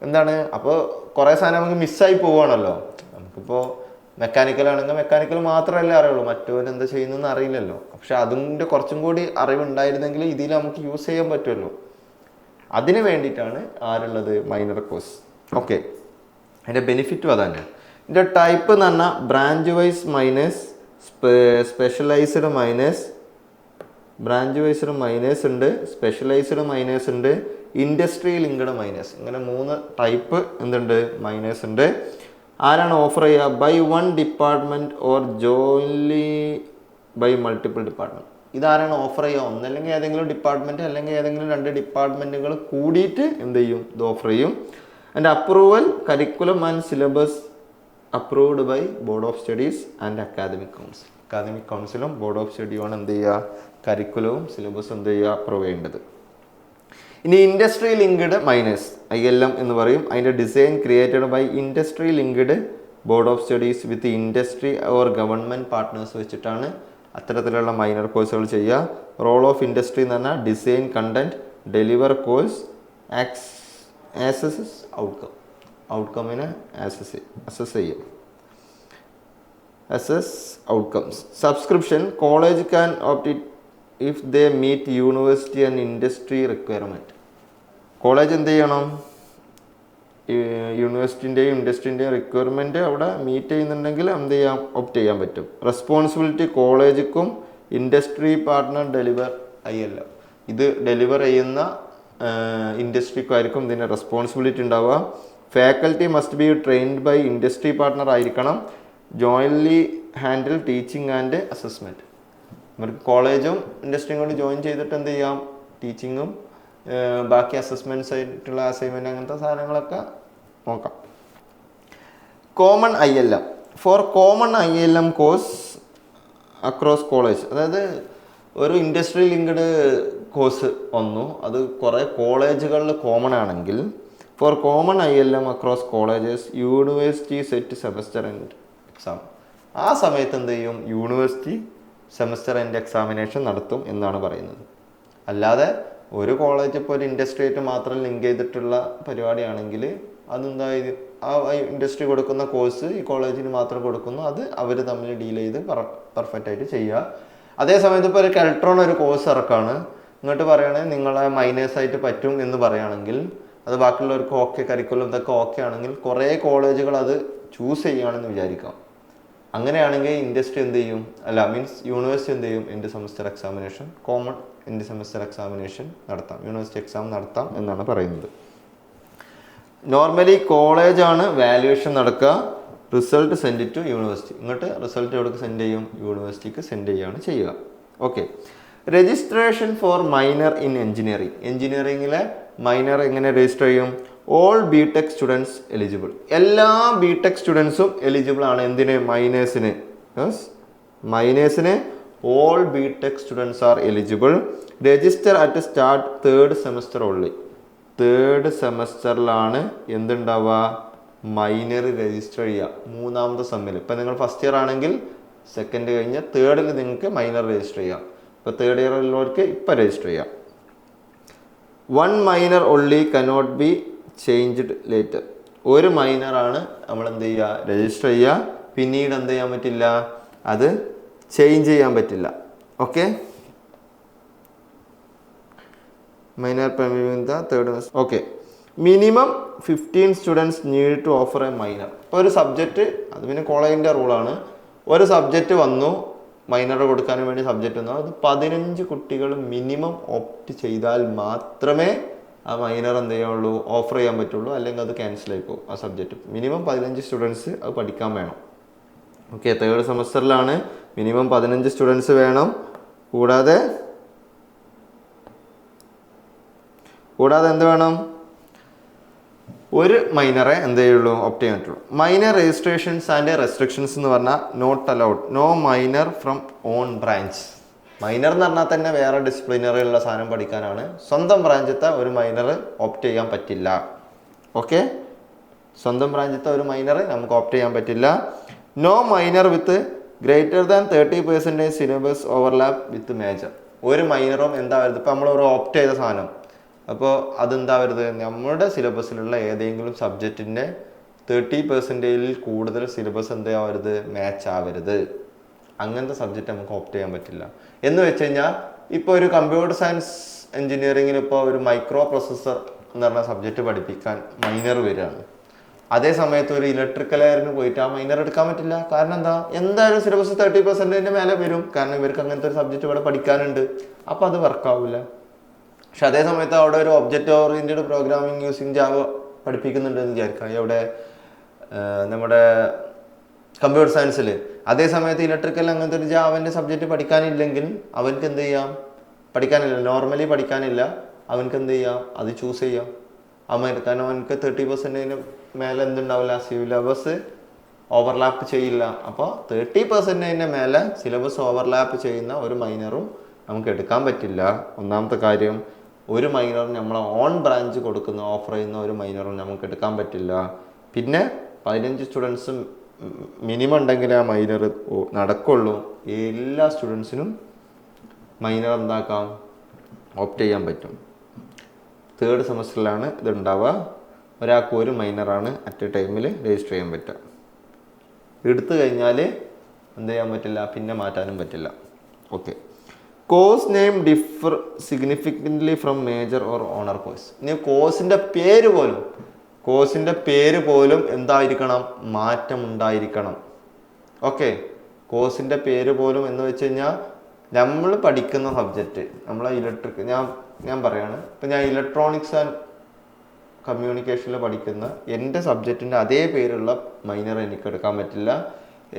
എന്താണ് അപ്പോൾ കുറേ സാധനം നമുക്ക് മിസ്സായി പോവുകയാണല്ലോ. നമുക്കിപ്പോൾ മെക്കാനിക്കലാണെങ്കിൽ മെക്കാനിക്കൽ മാത്രമല്ലേ അറിയുള്ളൂ, മറ്റവൻ എന്താ ചെയ്യുന്നതെന്ന് അറിയില്ലല്ലോ. പക്ഷെ അതിൻ്റെ കുറച്ചും കൂടി അറിവുണ്ടായിരുന്നെങ്കിൽ ഇതിൽ നമുക്ക് യൂസ് ചെയ്യാൻ പറ്റുമല്ലോ. അതിന് വേണ്ടിയിട്ടാണ് ആരുള്ളത്, മൈനർ കോഴ്സ്. ഓക്കെ, അതിൻ്റെ ബെനിഫിറ്റും അതന്നെ. ഇതിൻ്റെ ടൈപ്പ് എന്ന് പറഞ്ഞാൽ branch wise minors, specialised minors, branch wised minors ഉണ്ട്, സ്പെഷ്യലൈസ്ഡ് മൈനേഴ്സ് ഉണ്ട്, ഇൻഡസ്ട്രി ലിങ്ക്ഡ് മൈനേഴ്സ്. ഇങ്ങനെ 3 ടൈപ്പ് എന്തുണ്ട്, മൈനേഴ്സ് ഉണ്ട്. ആരാണ് ഓഫർ ചെയ്യുക, by 1 department or jointly by multiple department. ഇതാരാണ് ഓഫർ ചെയ്യുക, ഒന്നല്ലെങ്കിൽ ഏതെങ്കിലും ഡിപ്പാർട്ട്മെൻറ്റ് അല്ലെങ്കിൽ ഏതെങ്കിലും 2 ഡിപ്പാർട്ട്മെൻറ്റുകൾ കൂടിയിട്ട് എന്ത് ചെയ്യും, ഇത് ഓഫർ ചെയ്യും. And approval curriculum and syllabus approved by board of studies and academic council. Academic കൗൺസിലും ബോർഡ് ഓഫ് സ്റ്റഡിയുമാണ് എന്ത് ചെയ്യുക, കരിക്കുലവും സിലബസും എന്ത് ചെയ്യുക, അപ്രൂവ് ചെയ്യേണ്ടത്. ഇനി ഇൻഡസ്ട്രി ലിങ്ക്ഡ് മൈനേഴ്സ് ILM എന്ന് പറയും. അതിൻ്റെ design created by industry linked board of studies with industry or government partners വെച്ചിട്ടാണ് അത്തരത്തിലുള്ള മൈനർ കോഴ്സുകൾ ചെയ്യുക. റോൾ ഓഫ് ഇൻഡസ്ട്രി എന്ന് പറഞ്ഞാൽ design content, deliver course, assess outcome, ഔട്ട്കമ്മിനെ അസസ് ചെയ്യും, assess outcomes. Subscription, college can opt it if they meet university and industry requirement. College എന്ത് ചെയ്യണം, യൂണിവേഴ്സിറ്റിൻ്റെയും ഇൻഡസ്ട്രീൻ്റെയും റിക്വയർമെൻറ്റ് അവിടെ മീറ്റ് ചെയ്യുന്നുണ്ടെങ്കിൽ എന്ത് ചെയ്യാം, ഓപ്റ്റ് ചെയ്യാൻ പറ്റും. റെസ്പോൺസിബിലിറ്റി കോളേജിനും ഇൻഡസ്ട്രി പാർട്ട്ണർ ഡെലിവർ ILM. ഇത് ഡെലിവർ ചെയ്യുന്ന ഇൻഡസ്ട്രിക്കാർക്കും ഇതിൻ്റെ റെസ്പോൺസിബിലിറ്റി ഉണ്ടാവുക. Faculty must be trained by industry partner ആയിരിക്കണം. Jointly handle teaching and assessment. ഇവർക്ക് കോളേജും ഇൻഡസ്ട്രിയും കൂടി ജോയിൻ ചെയ്തിട്ട് എന്ത് ചെയ്യാം, ടീച്ചിങ്ങും ബാക്കി അസസ്മെൻറ്റ്സ് ആയിട്ടുള്ള അസൈൻമെൻറ്റ് അങ്ങനത്തെ സാധനങ്ങളൊക്കെ നോക്കാം. Common ILM. For common ILM course across college, അതായത് ഒരു ഇൻഡസ്ട്രി ലിങ്ക്ഡ് കോഴ്സ് വന്നു, അത് കുറേ കോളേജുകളിൽ കോമൺ ആണെങ്കിൽ for common ILM across colleges university set semester and exam. ആ സമയത്ത് എന്ത് ചെയ്യും, യൂണിവേഴ്സിറ്റി സെമസ്റ്റർ ആൻഡ് എക്സാമിനേഷൻ നടത്തും എന്നാണ് പറയുന്നത്. അല്ലാതെ ഒരു കോളേജ് ഇപ്പോൾ ഒരു ഇൻഡസ്ട്രി ആയിട്ട് മാത്രം ലിങ്ക് ചെയ്തിട്ടുള്ള പരിപാടിയാണെങ്കിൽ അതെന്താ, ആ ഇൻഡസ്ട്രി കൊടുക്കുന്ന കോഴ്സ് ഈ കോളേജിന് മാത്രം കൊടുക്കുന്നു, അത് അവർ തമ്മിൽ ഡീൽ ചെയ്ത് പെർഫെക്റ്റ് ആയിട്ട് ചെയ്യുക. അതേ സമയത്ത് ഇപ്പോൾ ഒരു കെൽട്രോൺ ഒരു കോഴ്സ് ഇറക്കാണ്, ഇങ്ങോട്ട് പറയുകയാണെങ്കിൽ നിങ്ങളെ മൈനേഴ്സായിട്ട് പറ്റും എന്ന് പറയുകയാണെങ്കിൽ അത് ബാക്കിയുള്ളവർക്ക് ഓക്കെ, കരിക്കുലം ഇതൊക്കെ ഓക്കെ ആണെങ്കിൽ കുറേ കോളേജുകൾ അത് ചൂസ് ചെയ്യുകയാണെന്ന് വിചാരിക്കാം. അങ്ങനെയാണെങ്കിൽ ഇൻഡസ്ട്രി എന്ത് ചെയ്യും, മീൻസ് യൂണിവേഴ്സിറ്റി എന്ത് ചെയ്യും, എൻ്റെ semester examination common end semester examination നടത്താം, യൂണിവേഴ്സിറ്റി എക്സാം നടത്താം എന്നാണ് പറയുന്നത്. നോർമലി കോളേജാണ് വാല്യുവേഷൻ നടക്കുക, റിസൾട്ട് സെൻഡ് ടു യൂണിവേഴ്സിറ്റി. ഇങ്ങോട്ട് റിസൾട്ട് എവിടേക്ക് സെൻഡ് ചെയ്യും? യൂണിവേഴ്സിറ്റിക്ക് സെൻഡ് ചെയ്യുകയാണ് ചെയ്യുക. Okay. Registration for minor in engineering. എഞ്ചിനീയറിംഗിലെ മൈനർ എങ്ങനെ രജിസ്റ്റർ ചെയ്യും? All B tech students eligible. എല്ലാ ബി ടെക് സ്റ്റുഡൻസും എലിജിബിൾ ആണ്. എന്തിന്? മൈനേഴ്സിന്. യെസ്, മൈനേഴ്സിന് all B tech students are eligible. Register at start third semester only. Third സെമസ്റ്ററിലാണ് എന്തുണ്ടാവുക? Minor register ചെയ്യുക. മൂന്നാമത്തെ സെമ്മിൽ. ഇപ്പം നിങ്ങൾ ഫസ്റ്റ് ഇയർ ആണെങ്കിൽ സെക്കൻഡ് കഴിഞ്ഞ് തേർഡിൽ നിങ്ങൾക്ക് മൈനർ രജിസ്റ്റർ ചെയ്യാം. ഇപ്പോൾ തേർഡ് ഇയർ ഉള്ളവർക്ക് ഇപ്പം രജിസ്റ്റർ ചെയ്യാം. One minor only cannot be changed later. ഒരു മൈനറാണ് നമ്മൾ എന്ത് ചെയ്യുക? രജിസ്റ്റർ ചെയ്യുക. പിന്നീട് എന്ത് ചെയ്യാൻ പറ്റില്ല? അത് ചേഞ്ച് ചെയ്യാൻ പറ്റില്ല. Okay. Minor third. Okay. Minimum 15 students need to offer a minor. ഇപ്പോൾ ഒരു സബ്ജക്റ്റ്, അത് പിന്നെ കോളേജിൻ്റെ റൂളാണ്, ഒരു സബ്ജക്റ്റ് വന്നു, മൈനർ കൊടുക്കാൻ വേണ്ടി സബ്ജക്റ്റ് വന്നു, അത് 15 കുട്ടികൾ മിനിമം ഓപ്റ്റ് ചെയ്താൽ മാത്രമേ ആ മൈനർ എന്ത് ചെയ്യുള്ളൂ? ഓഫർ ചെയ്യാൻ പറ്റുള്ളൂ. അല്ലെങ്കിൽ അത് ക്യാൻസൽ ആയി പോകും. ആ സബ്ജക്റ്റ് മിനിമം 15 സ്റ്റുഡൻസ് അത് പഠിക്കാൻ വേണം. ഓക്കെ. തേർഡ് സെമസ്റ്ററിലാണ് മിനിമം 15 സ്റ്റുഡൻസ് വേണം. കൂടാതെ എന്ത് വേണം? ഒരു മൈനറെ എന്ത് ചെയ്യുള്ളൂ? ഓപ്റ്റ് ചെയ്യാൻ പറ്റുള്ളൂ. മൈനർ രജിസ്ട്രേഷൻസ് ആൻഡ് റെസ്ട്രിക്ഷൻസ് എന്ന് പറഞ്ഞാൽ not allowed. No minor from own branch. Minor എന്ന് പറഞ്ഞാൽ തന്നെ വേറെ ഡിസിപ്ലിനറിയുള്ള സാധനം പഠിക്കാനാണ്. സ്വന്തം ബ്രാഞ്ചത്തെ ഒരു മൈനർ ഓപ്റ്റ് ചെയ്യാൻ പറ്റില്ല. ഓക്കെ. സ്വന്തം ബ്രാഞ്ചത്തെ ഒരു മൈനർ നമുക്ക് ഓപ്റ്റ് ചെയ്യാൻ പറ്റില്ല. No minor with greater than 30% syllabus overlap with major. ഒരു മൈനറും എന്താവരുത്? ഇപ്പം നമ്മൾ ഒരു ഓപ്റ്റ് ചെയ്ത സാധനം, അപ്പോൾ അതെന്താവരുത്? നമ്മുടെ സിലബസിലുള്ള ഏതെങ്കിലും സബ്ജക്റ്റിൻ്റെ 30% കൂടുതൽ സിലബസ് എന്താവരുത്? മാച്ച് ആവരുത്. അങ്ങനത്തെ സബ്ജക്റ്റ് നമുക്ക് ഓപ്റ്റ് ചെയ്യാൻ പറ്റില്ല. എന്ന് വെച്ച് കഴിഞ്ഞാൽ ഇപ്പോൾ ഒരു കമ്പ്യൂട്ടർ സയൻസ് എഞ്ചിനീയറിങ്ങിൽ ഇപ്പോൾ ഒരു മൈക്രോ പ്രോസസ്സർ എന്ന് പറഞ്ഞ സബ്ജക്റ്റ് പഠിപ്പിക്കാൻ മൈനർ വരികയാണ്. അതേ സമയത്ത് ഒരു ഇലക്ട്രിക്കലായിരുന്നു പോയിട്ട് ആ മൈനർ എടുക്കാൻ പറ്റില്ല. കാരണം എന്തായാലും സിലബസ് 30% മേലെ വരും. കാരണം ഇവർക്ക് അങ്ങനത്തെ ഒരു സബ്ജക്റ്റ് ഇവിടെ പഠിക്കാനുണ്ട്. അപ്പോൾ അത് വർക്കാവില്ല. പക്ഷെ അതേ സമയത്ത് അവിടെ ഒരു object oriented programming using Java പഠിപ്പിക്കുന്നുണ്ടെന്ന് വിചാരിക്കാം ഇവിടെ നമ്മുടെ കമ്പ്യൂട്ടർ സയൻസിൽ. അതേ സമയത്ത് ഇലക്ട്രിക്കൽ അങ്ങനത്തെ ഒരു ജാവൻ്റെ സബ്ജക്റ്റ് പഠിക്കാനില്ലെങ്കിൽ അവനക്ക് എന്ത് ചെയ്യാം? പഠിക്കാനില്ല, നോർമലി പഠിക്കാനില്ല. അവനക്ക് എന്ത് ചെയ്യാം? അത് ചൂസ് ചെയ്യാം. കാരണം അവനക്ക് 30% മേലെ എന്തുണ്ടാവില്ല? സിലബസ് ഓവർലാപ്പ് ചെയ്യില്ല. അപ്പോൾ 30% മേലെ സിലബസ് ഓവർലാപ്പ് ചെയ്യുന്ന ഒരു മൈനറും നമുക്ക് എടുക്കാൻ പറ്റില്ല. ഒന്നാമത്തെ കാര്യം. ഒരു മൈനറും നമ്മളെ ഓൺ ബ്രാഞ്ച് കൊടുക്കുന്ന ഓഫർ ചെയ്യുന്ന ഒരു മൈനറും നമുക്ക് എടുക്കാൻ പറ്റില്ല. പിന്നെ 15 സ്റ്റുഡൻസും മിനിമം ഉണ്ടെങ്കിൽ ആ മൈനർ നടക്കുള്ളൂ. എല്ലാ സ്റ്റുഡൻസിനും മൈനർ എന്താക്കാം? ഓപ്റ്റ് ചെയ്യാൻ പറ്റും. തേർഡ് സെമസ്റ്ററിലാണ് ഇതുണ്ടാവുക. ഒരാൾക്ക് ഒരു മൈനറാണ് അറ്റ് എ ടൈമിൽ രജിസ്റ്റർ ചെയ്യാൻ പറ്റുക. എടുത്തു കഴിഞ്ഞാൽ എന്ത് ചെയ്യാൻ പറ്റില്ല? പിന്നെ മാറ്റാനും പറ്റില്ല. Okay. Course name differ significantly from major or honour course. ഇനി കോഴ്സിൻ്റെ പേര് പോലും എന്തായിരിക്കണം? മാറ്റം ഉണ്ടായിരിക്കണം. ഓക്കെ. കോഴ്സിൻ്റെ പേര് പോലും എന്ന് വെച്ച് കഴിഞ്ഞാൽ നമ്മൾ പഠിക്കുന്ന സബ്ജക്റ്റ്, നമ്മളെ ഞാൻ പറയാണ്, ഇപ്പം ഞാൻ ഇലക്ട്രോണിക്സ് ആൻഡ് കമ്മ്യൂണിക്കേഷനിൽ പഠിക്കുന്ന എൻ്റെ സബ്ജക്റ്റിൻ്റെ അതേ പേരുള്ള മൈനർ എനിക്ക് എടുക്കാൻ പറ്റില്ല.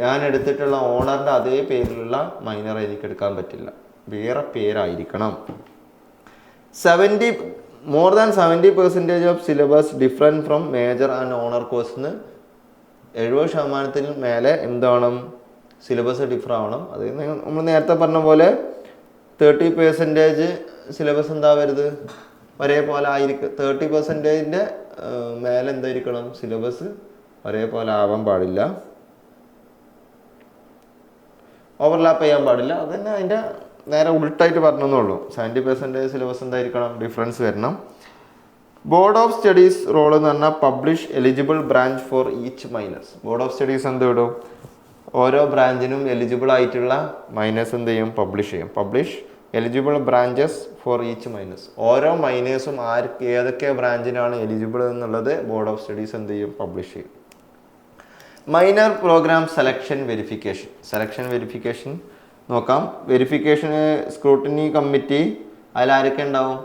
ഞാൻ എടുത്തിട്ടുള്ള ഓണറിൻ്റെ അതേ പേരിലുള്ള മൈനർ എനിക്ക് എടുക്കാൻ പറ്റില്ല. വേറെ പേരായിരിക്കണം. More than 70% of syllabus different from major and honour കോഴ്സിന് 70% മേലെ എന്താണ്? സിലബസ് ഡിഫർ ആവണം. അത് നമ്മൾ നേരത്തെ പറഞ്ഞ പോലെ 30% സിലബസ് എന്താവരുത്? ഒരേപോലെ ആയിരിക്കും. 30% മേലെ എന്തായിരിക്കണം? സിലബസ് ഒരേപോലെ ആവാൻ പാടില്ല, ഓവർലാപ്പ് ചെയ്യാൻ പാടില്ല. അത് തന്നെ അതിൻ്റെ നേരെ ഉൾട്ടായിട്ട് പറഞ്ഞെന്നുള്ളൂ. 70% സിലബസ് എന്തായിരിക്കണം? ഡിഫറൻസ് വരണം. ബോർഡ് ഓഫ് സ്റ്റഡീസ് റോൾ എന്ന് പറഞ്ഞാൽ publish eligible branch four each miners. Board of studies എന്ത് വിടും? ഓരോ ബ്രാഞ്ചിനും എലിജിബിൾ ആയിട്ടുള്ള മൈനേഴ്സ് എന്ത് ചെയ്യും? പബ്ലിഷ് ചെയ്യും. Publish eligible branches for each minors. ഓരോ മൈനേഴ്സും ഏതൊക്കെ ബ്രാഞ്ചിനാണ് എലിജിബിൾ എന്നുള്ളത് ബോർഡ് ഓഫ് സ്റ്റഡീസ് എന്ത് ചെയ്യും? പബ്ലിഷ് ചെയ്യും. Minor programme selection verification. നോക്കാം. വെരിഫിക്കേഷന് സ്ക്രൂട്ടിനി കമ്മിറ്റി അതിലാരൊക്കെ ഉണ്ടാവും?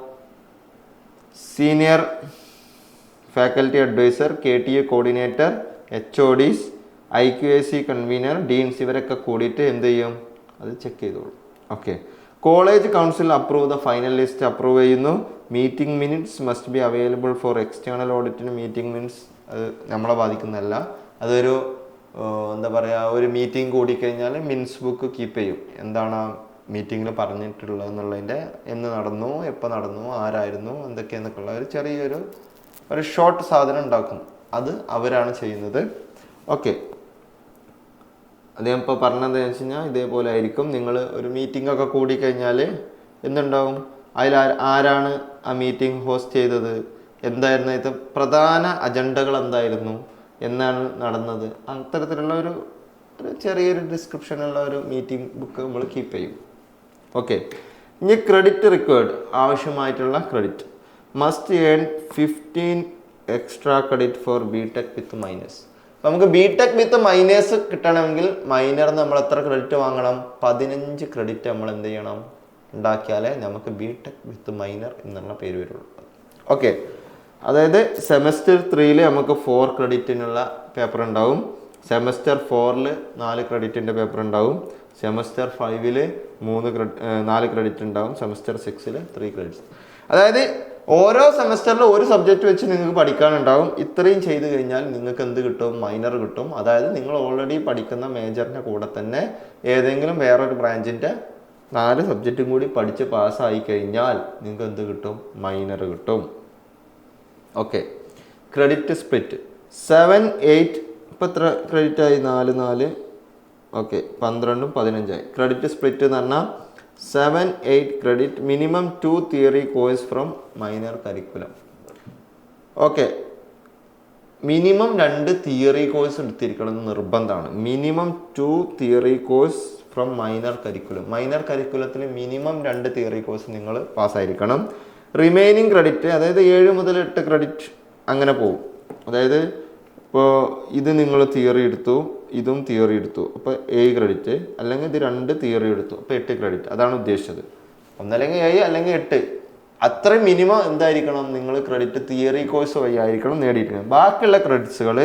Senior faculty advisor, KTA coordinator, HODs, IQAC convener, deans, ഇവരൊക്കെ കൂടിയിട്ട് എന്ത് ചെയ്യും? അത് ചെക്ക് ചെയ്തോളൂ. Okay. College council approve the final list approve ചെയ്യുന്നു. Meeting minutes must be available for external ഓഡിറ്റിന്. മീറ്റിംഗ് മിനിറ്റ്സ് അത് നമ്മളെ ബാധിക്കുന്നതല്ല. അതൊരു എന്താ പറയുക, ഒരു മീറ്റിംഗ് കൂടിക്കഴിഞ്ഞാൽ മിനിറ്റ്സ് ബുക്ക് കീപ്പ് ചെയ്യും. എന്താണ് ആ മീറ്റിങ്ങിൽ പറഞ്ഞിട്ടുള്ളത് എന്നുള്ളതിൻ്റെ, എന്ന് നടന്നു, എപ്പോൾ നടന്നു, ആരായിരുന്നു, എന്തൊക്കെയെന്നൊക്കെയുള്ള ഒരു ചെറിയൊരു ഷോർട്ട് സാധനം ഉണ്ടാക്കും. അത് അവരാണ് ചെയ്യുന്നത്. ഓക്കെ. അദ്ദേഹം ഇപ്പോൾ പറഞ്ഞത് വെച്ച് കഴിഞ്ഞാൽ ഇതേപോലെ ആയിരിക്കും. നിങ്ങൾ ഒരു മീറ്റിംഗ് ഒക്കെ കൂടിക്കഴിഞ്ഞാൽ എന്തുണ്ടാവും? അതിൽ ആരാണ് ആ മീറ്റിംഗ് ഹോസ്റ്റ് ചെയ്തത്, എന്തായിരുന്നു ഇത് പ്രധാന അജണ്ടകൾ, എന്തായിരുന്നു, എന്നാണ് നടന്നത്, അത്തരത്തിലുള്ള ഒരു ചെറിയൊരു ഡിസ്ക്രിപ്ഷനുള്ള ഒരു മീറ്റിംഗ് ബുക്ക് നമ്മൾ കീപ്പ് ചെയ്യും. ഓക്കെ. ഇനി ക്രെഡിറ്റ് റിക്വയർഡ്, ആവശ്യമായിട്ടുള്ള credit. Must earn 15 extra credit for BTech with minors. അപ്പോൾ നമുക്ക് BTech വിത്ത് മൈനേഴ്സ് കിട്ടണമെങ്കിൽ മൈനറിന് നമ്മൾ എത്ര ക്രെഡിറ്റ് വാങ്ങണം? 15 ക്രെഡിറ്റ് നമ്മൾ എന്ത് ചെയ്യണം? ഉണ്ടാക്കിയാലേ നമുക്ക് BTech വിത്ത് മൈനർ എന്നുള്ള പേര് വരുള്ളൂ. ഓക്കെ. അതായത് സെമസ്റ്റർ 3 നമുക്ക് 4 ക്രെഡിറ്റിനുള്ള പേപ്പർ ഉണ്ടാവും. സെമസ്റ്റർ 4 4 ക്രെഡിറ്റിൻ്റെ പേപ്പർ ഉണ്ടാവും. സെമസ്റ്റർ 5 4 ക്രെഡിറ്റ് ഉണ്ടാവും. Semester 6 3 credits. അതായത് ഓരോ സെമസ്റ്ററിലും ഒരു സബ്ജക്റ്റ് വെച്ച് നിങ്ങൾക്ക് പഠിക്കാനുണ്ടാവും. ഇത്രയും ചെയ്ത് കഴിഞ്ഞാൽ നിങ്ങൾക്ക് എന്ത് കിട്ടും? മൈനർ കിട്ടും. അതായത് നിങ്ങൾ ഓൾറെഡി പഠിക്കുന്ന മേജറിൻ്റെ കൂടെ തന്നെ ഏതെങ്കിലും വേറൊരു ബ്രാഞ്ചിൻ്റെ 4 സബ്ജക്റ്റും കൂടി പഠിച്ച് പാസ്സായി കഴിഞ്ഞാൽ നിങ്ങൾക്ക് എന്ത് കിട്ടും? മൈനർ കിട്ടും. ഓക്കെ. ക്രെഡിറ്റ് സ്പ്ലിറ്റ് 7, 8 ഇപ്പം എത്ര ക്രെഡിറ്റ് ആയി? 4, 4. ഓക്കെ. 12, 15 ആയി. ക്രെഡിറ്റ് സ്പ്ലിറ്റ് എന്ന് പറഞ്ഞാൽ 7, 8 credit, minimum 2 theory course from minor curriculum. Okay. Minimum 2 theory course എടുത്തിരിക്കണം എന്ന് നിർബന്ധമാണ്. Minimum 2 theory course from minor curriculum. Minor കരിക്കുലത്തിൽ മിനിമം 2 തിയറി കോഴ്സ് നിങ്ങൾ പാസ്സായിരിക്കണം. റിമൈനിങ് ക്രെഡിറ്റ്, അതായത് 7 മുതൽ 8 ക്രെഡിറ്റ് അങ്ങനെ പോകും. അതായത് ഇപ്പോൾ ഇത് നിങ്ങൾ തിയറി എടുത്തു, ഇതും തിയറി എടുത്തു, അപ്പോൾ 7 ക്രെഡിറ്റ്. അല്ലെങ്കിൽ ഇത് 2 തിയറി എടുത്തു, അപ്പോൾ 8 ക്രെഡിറ്റ്. അതാണ് ഉദ്ദേശിച്ചത്. ഒന്നല്ലെങ്കിൽ 7 അല്ലെങ്കിൽ 8. അത്രയും മിനിമം എന്തായിരിക്കണം? നിങ്ങൾ ക്രെഡിറ്റ് തിയറി കോഴ്സ് വഴി ആയിരിക്കണം നേടിയിരിക്കണം. ബാക്കിയുള്ള ക്രെഡിറ്റ്സുകൾ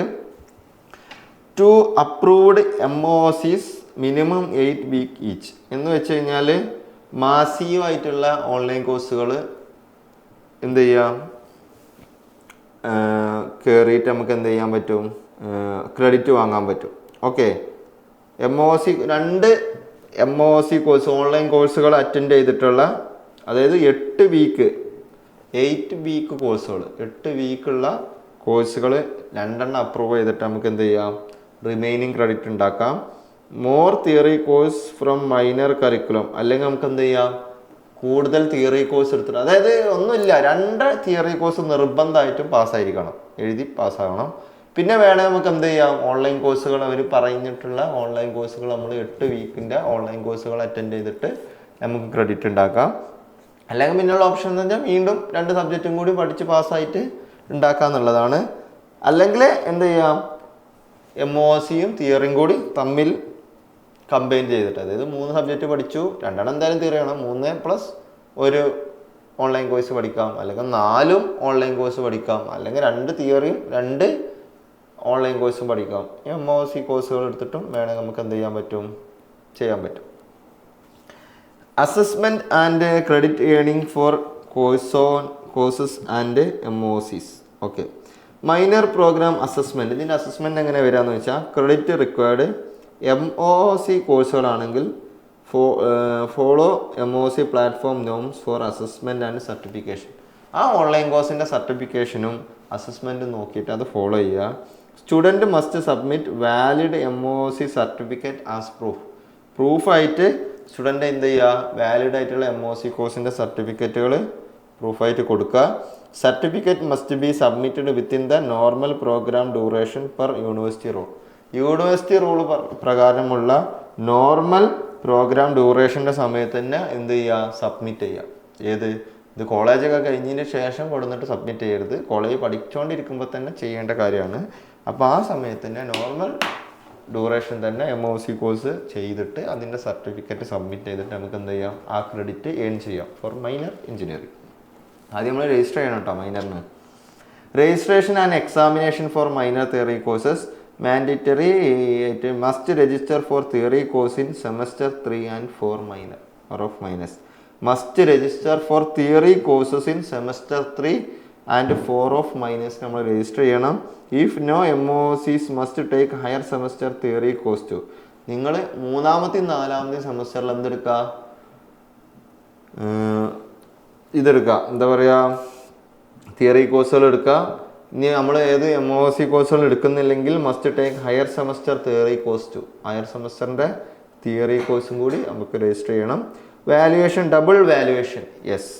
2 approved MOOCs minimum 8 week each എന്ന് വെച്ച് കഴിഞ്ഞാൽ മാസീവായിട്ടുള്ള ഓൺലൈൻ കോഴ്സുകൾ എന്ത് ചെയ്യാം? കയറിയിട്ട് നമുക്ക് എന്ത് ചെയ്യാൻ പറ്റും? ക്രെഡിറ്റ് വാങ്ങാൻ പറ്റും. Okay. MOOC 2 MOOC course online കോഴ്സുകൾ അറ്റൻഡ് ചെയ്തിട്ടുള്ള, അതായത് 8 വീക്ക് കോഴ്സുകൾ, 8 വീക്കുള്ള കോഴ്സുകൾ 2 അപ്രൂവ് ചെയ്തിട്ട് നമുക്ക് എന്ത് ചെയ്യാം? റിമൈനിങ് ക്രെഡിറ്റ് ഉണ്ടാക്കാം. More theory course from minor curriculum, അല്ലെങ്കിൽ നമുക്ക് എന്ത് ചെയ്യാം? കൂടുതൽ തിയറി കോഴ്സ് എടുത്തിട്ട്, അതായത് ഒന്നുമില്ല, 2 തിയറി കോഴ്സ് നിർബന്ധമായിട്ടും പാസ്സായിരിക്കണം, എഴുതി പാസ്സാകണം. പിന്നെ വേണേൽ നമുക്ക് എന്ത് ചെയ്യാം? ഓൺലൈൻ കോഴ്സുകൾ, അവർ പറഞ്ഞിട്ടുള്ള ഓൺലൈൻ കോഴ്സുകൾ നമ്മൾ 8 വീക്കിൻ്റെ ഓൺലൈൻ കോഴ്സുകൾ അറ്റൻഡ് ചെയ്തിട്ട് നമുക്ക് ക്രെഡിറ്റ് ഉണ്ടാക്കാം. അല്ലെങ്കിൽ പിന്നെയുള്ള ഓപ്ഷൻ എന്ന് വെച്ചാൽ വീണ്ടും 2 സബ്ജക്റ്റും കൂടി പഠിച്ച് പാസ്സായിട്ട് ഉണ്ടാക്കുക എന്നുള്ളതാണ്. അല്ലെങ്കിൽ എന്ത് ചെയ്യാം? MOOCയും തിയറിയും കൂടി തമ്മിൽ കമ്പൈൻ ചെയ്തിട്ട്, അതായത് 3 സബ്ജക്റ്റ് പഠിച്ചു, 2 എന്തായാലും തിയറിയാണ്, 3 പ്ലസ് 1 ഓൺലൈൻ കോഴ്സ് പഠിക്കാം, അല്ലെങ്കിൽ 4 ഓൺലൈൻ കോഴ്സ് പഠിക്കാം, അല്ലെങ്കിൽ 2 തിയറിയും 2 ഓൺലൈൻ കോഴ്സും പഠിക്കാം. MOOC കോഴ്സുകൾ എടുത്തിട്ടും വേണമെങ്കിൽ നമുക്ക് എന്ത് ചെയ്യാൻ പറ്റും. Assessment and credit earning for courses and MOOCs. Okay. Minor programme assessment. ഇതിൻ്റെ അസസ്മെൻറ്റ് എങ്ങനെ വരികയെന്ന് വെച്ചാൽ, ക്രെഡിറ്റ് റിക്വയർഡ് MOOC കോഴ്സുകളാണെങ്കിൽ follow MOOC platform norms for assessment and certification. ആ ഓൺലൈൻ കോഴ്സിൻ്റെ സർട്ടിഫിക്കേഷനും അസസ്മെൻറ്റും നോക്കിയിട്ട് അത് ഫോളോ ചെയ്യുക. Student must submit valid MOOC certificate as പ്രൂഫായിട്ട് സ്റ്റുഡൻ്റ് എന്ത് ചെയ്യുക? വാലിഡ് ആയിട്ടുള്ള MOOC കോഴ്സിൻ്റെ സർട്ടിഫിക്കറ്റുകൾ പ്രൂഫായിട്ട് കൊടുക്കുക. Certificate must be submitted within the normal programme duration per university rule. University rule പ്രകാരമുള്ള നോർമൽ പ്രോഗ്രാം ഡ്യൂറേഷൻ്റെ സമയത്ത് തന്നെ എന്ത് ചെയ്യുക? സബ്മിറ്റ് ചെയ്യുക. ഇത് കോളേജൊക്കെ കഴിഞ്ഞതിന് ശേഷം കൊടുത്തിട്ട് സബ്മിറ്റ് ചെയ്യരുത്. കോളേജ് പഠിച്ചുകൊണ്ടിരിക്കുമ്പോൾ തന്നെ ചെയ്യേണ്ട കാര്യമാണ്. അപ്പോൾ ആ സമയത്ത് തന്നെ നോർമൽ ഡ്യൂറേഷൻ തന്നെ MOC കോഴ്സ് ചെയ്തിട്ട് അതിൻ്റെ സർട്ടിഫിക്കറ്റ് സബ്മിറ്റ് ചെയ്തിട്ട് നമുക്ക് എന്ത് ചെയ്യാം, ആ ക്രെഡിറ്റ് ഏൺ ചെയ്യാം ഫോർ മൈനർ എഞ്ചിനീയറിംഗ്. ആദ്യം നമ്മൾ രജിസ്റ്റർ ചെയ്യണം കേട്ടോ മൈനറിന്. Registration and examination for minor theory courses mandatory must register for theory course in semester 3 and 4 minor or of minors. Must register for theory courses in semester 3 and 4 of minors നമ്മൾ register ചെയ്യണം. If no MOCs must take higher semester theory course too. നിങ്ങൾ മൂന്നാമത്തെയും നാലാമത്തെയും സെമസ്റ്ററിൽ എന്തെടുക്കുക, ഇതെടുക്കുക, എന്താ പറയുക, theory കോഴ്സുകൾ എടുക്കുക. ഇനി നമ്മൾ ഏത് MOC കോഴ്സുകൾ എടുക്കുന്നില്ലെങ്കിൽ must take higher semester theory course too. Higher സെമസ്റ്ററിൻ്റെ തിയറി കോഴ്സും കൂടി നമുക്ക് രജിസ്റ്റർ ചെയ്യണം. Valuation, double valuation, yes,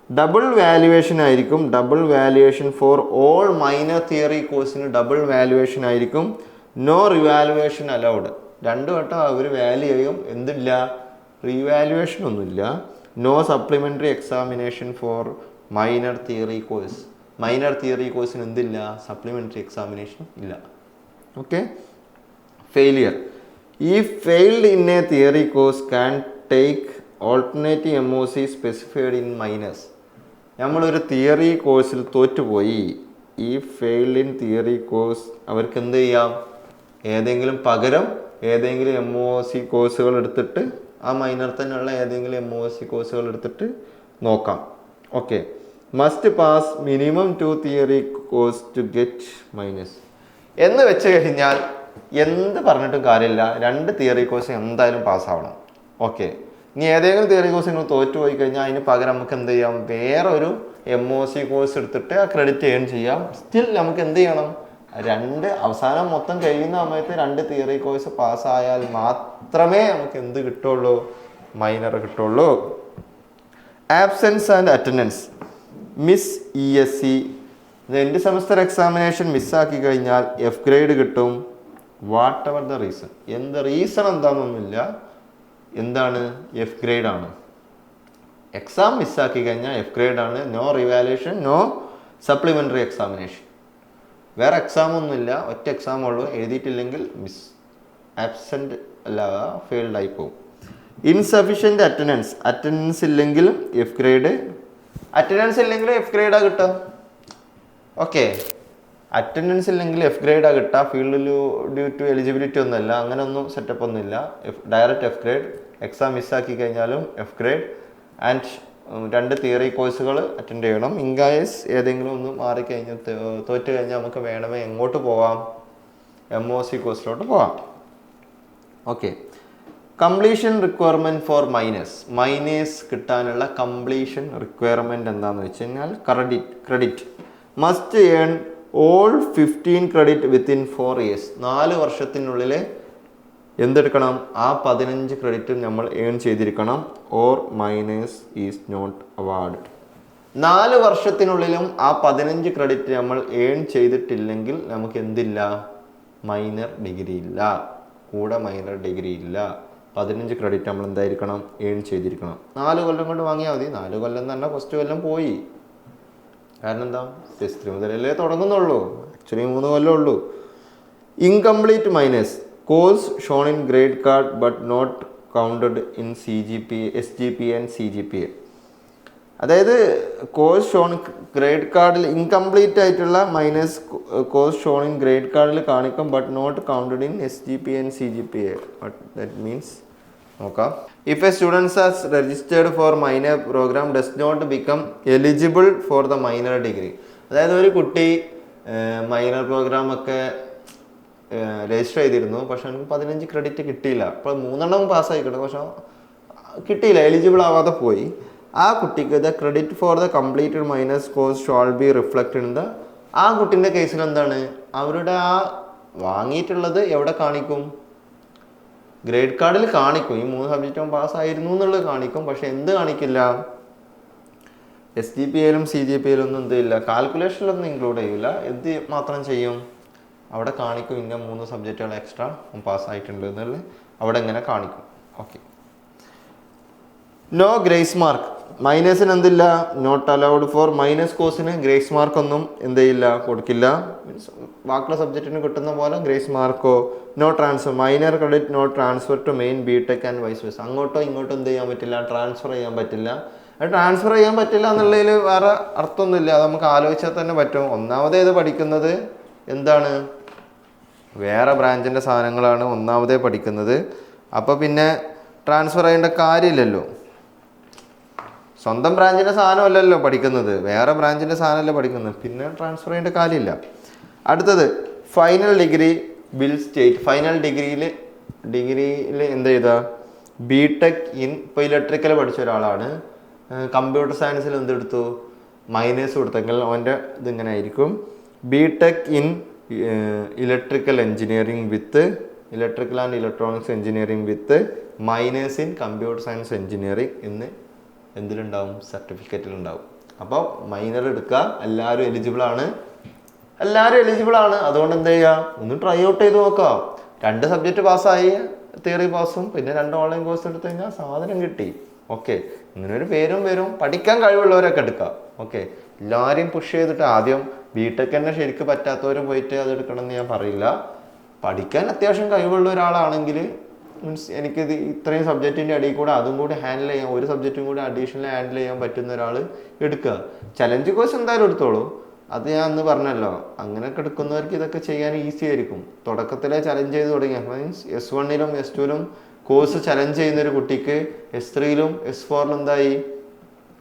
double valuation ആയിരിക്കും. Double valuation for all minor theory കോഴ്സിന് ഡബിൾ വാല്യുവേഷൻ ആയിരിക്കും. No revaluation allowed. 2 വട്ടം അവർ വാല്യൂ ചെയ്യും, എന്തില്ല, റീവാലുവേഷൻ ഒന്നുമില്ല. No supplementary examination for minor theory course. Minor theory കോഴ്സിന് എന്തില്ല, സപ്ലിമെൻ്ററി എക്സാമിനേഷൻ ഇല്ല. ഓക്കെ. ഫെയിലിയർ, ഈ failed in a theory course can take alternative MOC specified in miners. നമ്മളൊരു തിയറി കോഴ്സിൽ തോറ്റുപോയി, ഈ ഫെയിൽഡ് ഇൻ തിയറി കോഴ്സ് അവർക്ക് എന്ത് ചെയ്യാം, ഏതെങ്കിലും പകരം ഏതെങ്കിലും MOC കോഴ്സുകൾ എടുത്തിട്ട് ആ മൈനർ തന്നെയുള്ള ഏതെങ്കിലും MOC കോഴ്സുകൾ എടുത്തിട്ട് നോക്കാം. Okay. Must pass minimum 2 theory course to get minus എന്ന് വെച്ച് കഴിഞ്ഞാൽ എന്ത് പറഞ്ഞിട്ടും കാര്യമില്ല, 2 തിയറി കോഴ്സ് എന്തായാലും പാസ്സാവണം. ഓക്കെ. ഇനി ഏതെങ്കിലും തിയറി കോഴ്സ് നിങ്ങൾ തോറ്റുപോയി കഴിഞ്ഞാൽ അതിന് പകരം നമുക്ക് എന്ത് ചെയ്യാം, വേറൊരു MOC കോഴ്സ് എടുത്തിട്ട് ആ ക്രെഡിറ്റ് ഏൺ ചെയ്യാം. സ്റ്റിൽ നമുക്ക് എന്ത് ചെയ്യണം, 2 അവസാനം മൊത്തം കഴിയുന്ന സമയത്ത് 2 തിയറി കോഴ്സ് പാസ്സായാൽ മാത്രമേ നമുക്ക് എന്ത് കിട്ടുള്ളൂ, മൈനർ കിട്ടുള്ളൂ. Absence and attendance, miss ESC end semester examination മിസ്സാക്കി കഴിഞ്ഞാൽ F ഗ്രേഡ് കിട്ടും. വാട്ട് എവർ ദ റീസൺ, എന്ത് റീസൺ എന്താണെന്നൊന്നുമില്ല, എന്താണ്, F ഗ്രേഡ് ആണ്. എക്സാം മിസ്സാക്കി കഴിഞ്ഞാൽ F ഗ്രേഡ് ആണ്. No revaluation, no supplementary examination. വേറെ എക്സാം ഒന്നുമില്ല, ഒറ്റ എക്സാം ഉള്ളൂ. എഴുതിയിട്ടില്ലെങ്കിൽ മിസ്, ആബ്സെൻ്റ് അല്ല, ഫെയിൽഡ് ആയി പോകും. ഇൻസഫിഷ്യൻ്റ് അറ്റൻഡൻസ്, അറ്റൻഡൻസ് ഇല്ലെങ്കിലും F ഗ്രേഡ്. അറ്റൻഡൻസ് ഇല്ലെങ്കിൽ F ഗ്രേഡാണ് കിട്ടുക. ഓക്കെ. അറ്റൻഡൻസ് ഇല്ലെങ്കിൽ F ഗ്രേഡാണ് കിട്ടുക. ഫീൽഡിൽ ഡ്യൂ ടു എലിജിബിലിറ്റി ഒന്നുമല്ല, അങ്ങനെയൊന്നും സെറ്റപ്പ് ഒന്നുമില്ല. Direct F grade. എക്സാം മിസ്സാക്കി കഴിഞ്ഞാലും F ഗ്രേഡ്. ആൻഡ് 2 തിയറി കോഴ്സുകൾ അറ്റൻഡ് ചെയ്യണം. ഇൻകേസ് ഏതെങ്കിലും ഒന്ന് മാറിക്കഴിഞ്ഞാൽ തോറ്റ് കഴിഞ്ഞാൽ നമുക്ക് വേണമെങ്കിൽ എങ്ങോട്ട് പോവാം, MOC കോഴ്സിലോട്ട് പോവാം. Okay. Completion requirement four miners. Miners കിട്ടാനുള്ള കംപ്ലീഷൻ റിക്വയർമെൻറ്റ് എന്താണെന്ന് വെച്ച് കഴിഞ്ഞാൽ credit must earn all 15 credit within 4 years. 4 വർഷത്തിനുള്ളിൽ എന്തെടുക്കണം, ആ 15 ക്രെഡിറ്റ് നമ്മൾ ഏൺ ചെയ്തിരിക്കണം. Or minors is not award. 4 വർഷത്തിനുള്ളിലും ആ 15 ക്രെഡിറ്റ് നമ്മൾ ഏൺ ചെയ്തിട്ടില്ലെങ്കിൽ നമുക്ക് എന്തില്ല, മൈനർ ഡിഗ്രി ഇല്ല, കൂടെ മൈനർ ഡിഗ്രി ഇല്ല. 15 ക്രെഡിറ്റ് നമ്മൾ എന്തായിരിക്കണം, ഏൺ ചെയ്തിരിക്കണം. 4 കൊല്ലം കൊണ്ട് വാങ്ങിയാൽ മതി. 4 കൊല്ലം തന്നെ ഫസ്റ്റ് കൊല്ലം പോയി. കാരണം എന്താ, +3 മുതലല്ലേ തുടങ്ങുന്നുള്ളൂ. ആക്ച്വലി 3 കൊല്ലം ഉള്ളൂ. Incomplete minors, course shown in grade card but not counted in SGPA and CGPA. അതായത് കോഴ്സ് ഷോൺ ഗ്രേഡ് കാർഡിൽ ഇൻകംപ്ലീറ്റ് ആയിട്ടുള്ള minors course shown in grade കാർഡിൽ കാണിക്കും, but not counted in SGPA and CGPA. But that means നോക്കാം. If a students as registered for minor programme does not become eligible for the minor degree. അതായത് ഒരു കുട്ടി minor programme ഒക്കെ register ചെയ്തിരുന്നു, പക്ഷെ എനിക്ക് 15 ക്രെഡിറ്റ് കിട്ടിയില്ല. അപ്പോൾ 3 പാസ്സായിക്കിട്ടും, പക്ഷെ കിട്ടിയില്ല, എലിജിബിൾ ആവാതെ പോയി. ആ കുട്ടിക്ക് the credit for the completed miners course shawl B reflected in the. ആ കുട്ടീൻ്റെ കേസിൽ എന്താണ്, അവരുടെ ആ വാങ്ങിയിട്ടുള്ളത് എവിടെ കാണിക്കും, ഗ്രേഡ് കാർഡിൽ കാണിക്കും. ഈ 3 സബ്ജക്റ്റും പാസ്സായിരുന്നു എന്നുള്ളത് കാണിക്കും, പക്ഷെ എന്ത് കാണിക്കില്ല, SGPA CGPA ഒന്നും എന്തില്ല, കാൽക്കുലേഷനിലൊന്നും ഇൻക്ലൂഡ് ചെയ്യില്ല. എന്ത് മാത്രം ചെയ്യും, അവിടെ കാണിക്കും ഇന്ന 3 സബ്ജക്റ്റുകൾ എക്സ്ട്രാ പാസ്സായിട്ടുണ്ട് എന്നുള്ളത് അവിടെ എങ്ങനെ കാണിക്കും. ഓക്കെ. നോ ഗ്രേസ് മാർക്ക്, മൈനസിന് എന്തില്ല, നോട്ട് അലൗഡ് ഫോർ മൈനസ് കോഴ്സിന് ഗ്രേസ് മാർക്ക് ഒന്നും എന്ത് ചെയ്യില്ല, കൊടുക്കില്ല. മീൻസ് ബാക്കിയുള്ള സബ്ജക്റ്റിന് കിട്ടുന്ന പോലെ ഗ്രേസ് മാർക്കോ. No transfer, minor credit no transfer to main B tech and vice versa. അങ്ങോട്ടോ ഇങ്ങോട്ടോ എന്ത് ചെയ്യാൻ പറ്റില്ല, ട്രാൻസ്ഫർ ചെയ്യാൻ പറ്റില്ല. അത് ട്രാൻസ്ഫർ ചെയ്യാൻ പറ്റില്ല എന്നുള്ളതിൽ വേറെ അർത്ഥമൊന്നുമില്ല, അത് നമുക്ക് ആലോചിച്ചാൽ തന്നെ പറ്റും. ഒന്നാമത് ഇത് പഠിക്കുന്നത് എന്താണ്, വേറെ ബ്രാഞ്ചിൻ്റെ സാധനങ്ങളാണ് ഒന്നാമതേ പഠിക്കുന്നത്. അപ്പോൾ പിന്നെ ട്രാൻസ്ഫർ ചെയ്യേണ്ട കാര്യമില്ലല്ലോ. സ്വന്തം ബ്രാഞ്ചിൻ്റെ സാധനമല്ലല്ലോ പഠിക്കുന്നത്, വേറെ ബ്രാഞ്ചിൻ്റെ സാധനമല്ലേ പഠിക്കുന്നത്, പിന്നെ ട്രാൻസ്ഫർ ചെയ്യേണ്ട കാര്യമില്ല. അടുത്തത് final degree bill state. Final ഡിഗ്രിയിൽ എന്ത് ചെയ്താൽ ബി ടെക് ഇൻ, ഇപ്പോൾ ഇലക്ട്രിക്കൽ പഠിച്ച ഒരാളാണ്, കമ്പ്യൂട്ടർ സയൻസിൽ എന്തെടുത്തു, മൈനേഴ്സ് കൊടുത്തെങ്കിൽ അവൻ്റെ ഇതിങ്ങനെ ആയിരിക്കും, B tech in electrical engineering with electrical and electronics engineering with miners in computer science engineering എന്ന് എന്തിലുണ്ടാവും, സർട്ടിഫിക്കറ്റിലുണ്ടാവും. അപ്പോൾ മൈനർ എടുക്കുക, എല്ലാവരും എലിജിബിൾ ആണ്. അതുകൊണ്ട് എന്ത് ചെയ്യുക, ഒന്ന് ട്രൈ ഔട്ട് ചെയ്ത് നോക്കാം. 2 സബ്ജക്റ്റ് പാസ്സായി, തിയറി പാസ്സും, പിന്നെ 2 ഓൺലൈൻ കോഴ്സ് എടുത്തു കഴിഞ്ഞാൽ സാധനം കിട്ടി. ഓക്കെ, ഇങ്ങനെ ഒരു പേരും വരും. പഠിക്കാൻ കഴിവുള്ളവരൊക്കെ എടുക്കുക. ഓക്കെ, എല്ലാവരെയും പുഷ് ചെയ്തിട്ട് ആദ്യം ബി ടെക് തന്നെ ശരിക്കും പറ്റാത്തവർ പോയിട്ട് അത് എടുക്കണമെന്ന് ഞാൻ പറയില്ല. പഠിക്കാൻ അത്യാവശ്യം കഴിവുള്ള ഒരാളാണെങ്കിൽ, മീൻസ് എനിക്കിത് ഇത്രയും സബ്ജക്റ്റിൻ്റെ ഇടയിൽ കൂടെ അതും കൂടി ഹാൻഡിൽ ചെയ്യാൻ, ഒരു സബ്ജക്റ്റും കൂടി അഡീഷണൽ ഹാൻഡിൽ ചെയ്യാൻ പറ്റുന്ന ഒരാൾ എടുക്കുക. ചലഞ്ച് കോഴ്സ് എന്തായാലും എടുത്തോളൂ, അത് ഞാൻ അന്ന് പറഞ്ഞല്ലോ. അങ്ങനെയൊക്കെ എടുക്കുന്നവർക്ക് ഇതൊക്കെ ചെയ്യാൻ ഈസി ആയിരിക്കും. തുടക്കത്തിലെ ചലഞ്ച് ചെയ്ത് തുടങ്ങിയ, മീൻസ് S1-ലും S2-ലും കോഴ്സ് ചലഞ്ച് ചെയ്യുന്നൊരു കുട്ടിക്ക് S3-ലും S4-ലും എന്തായി,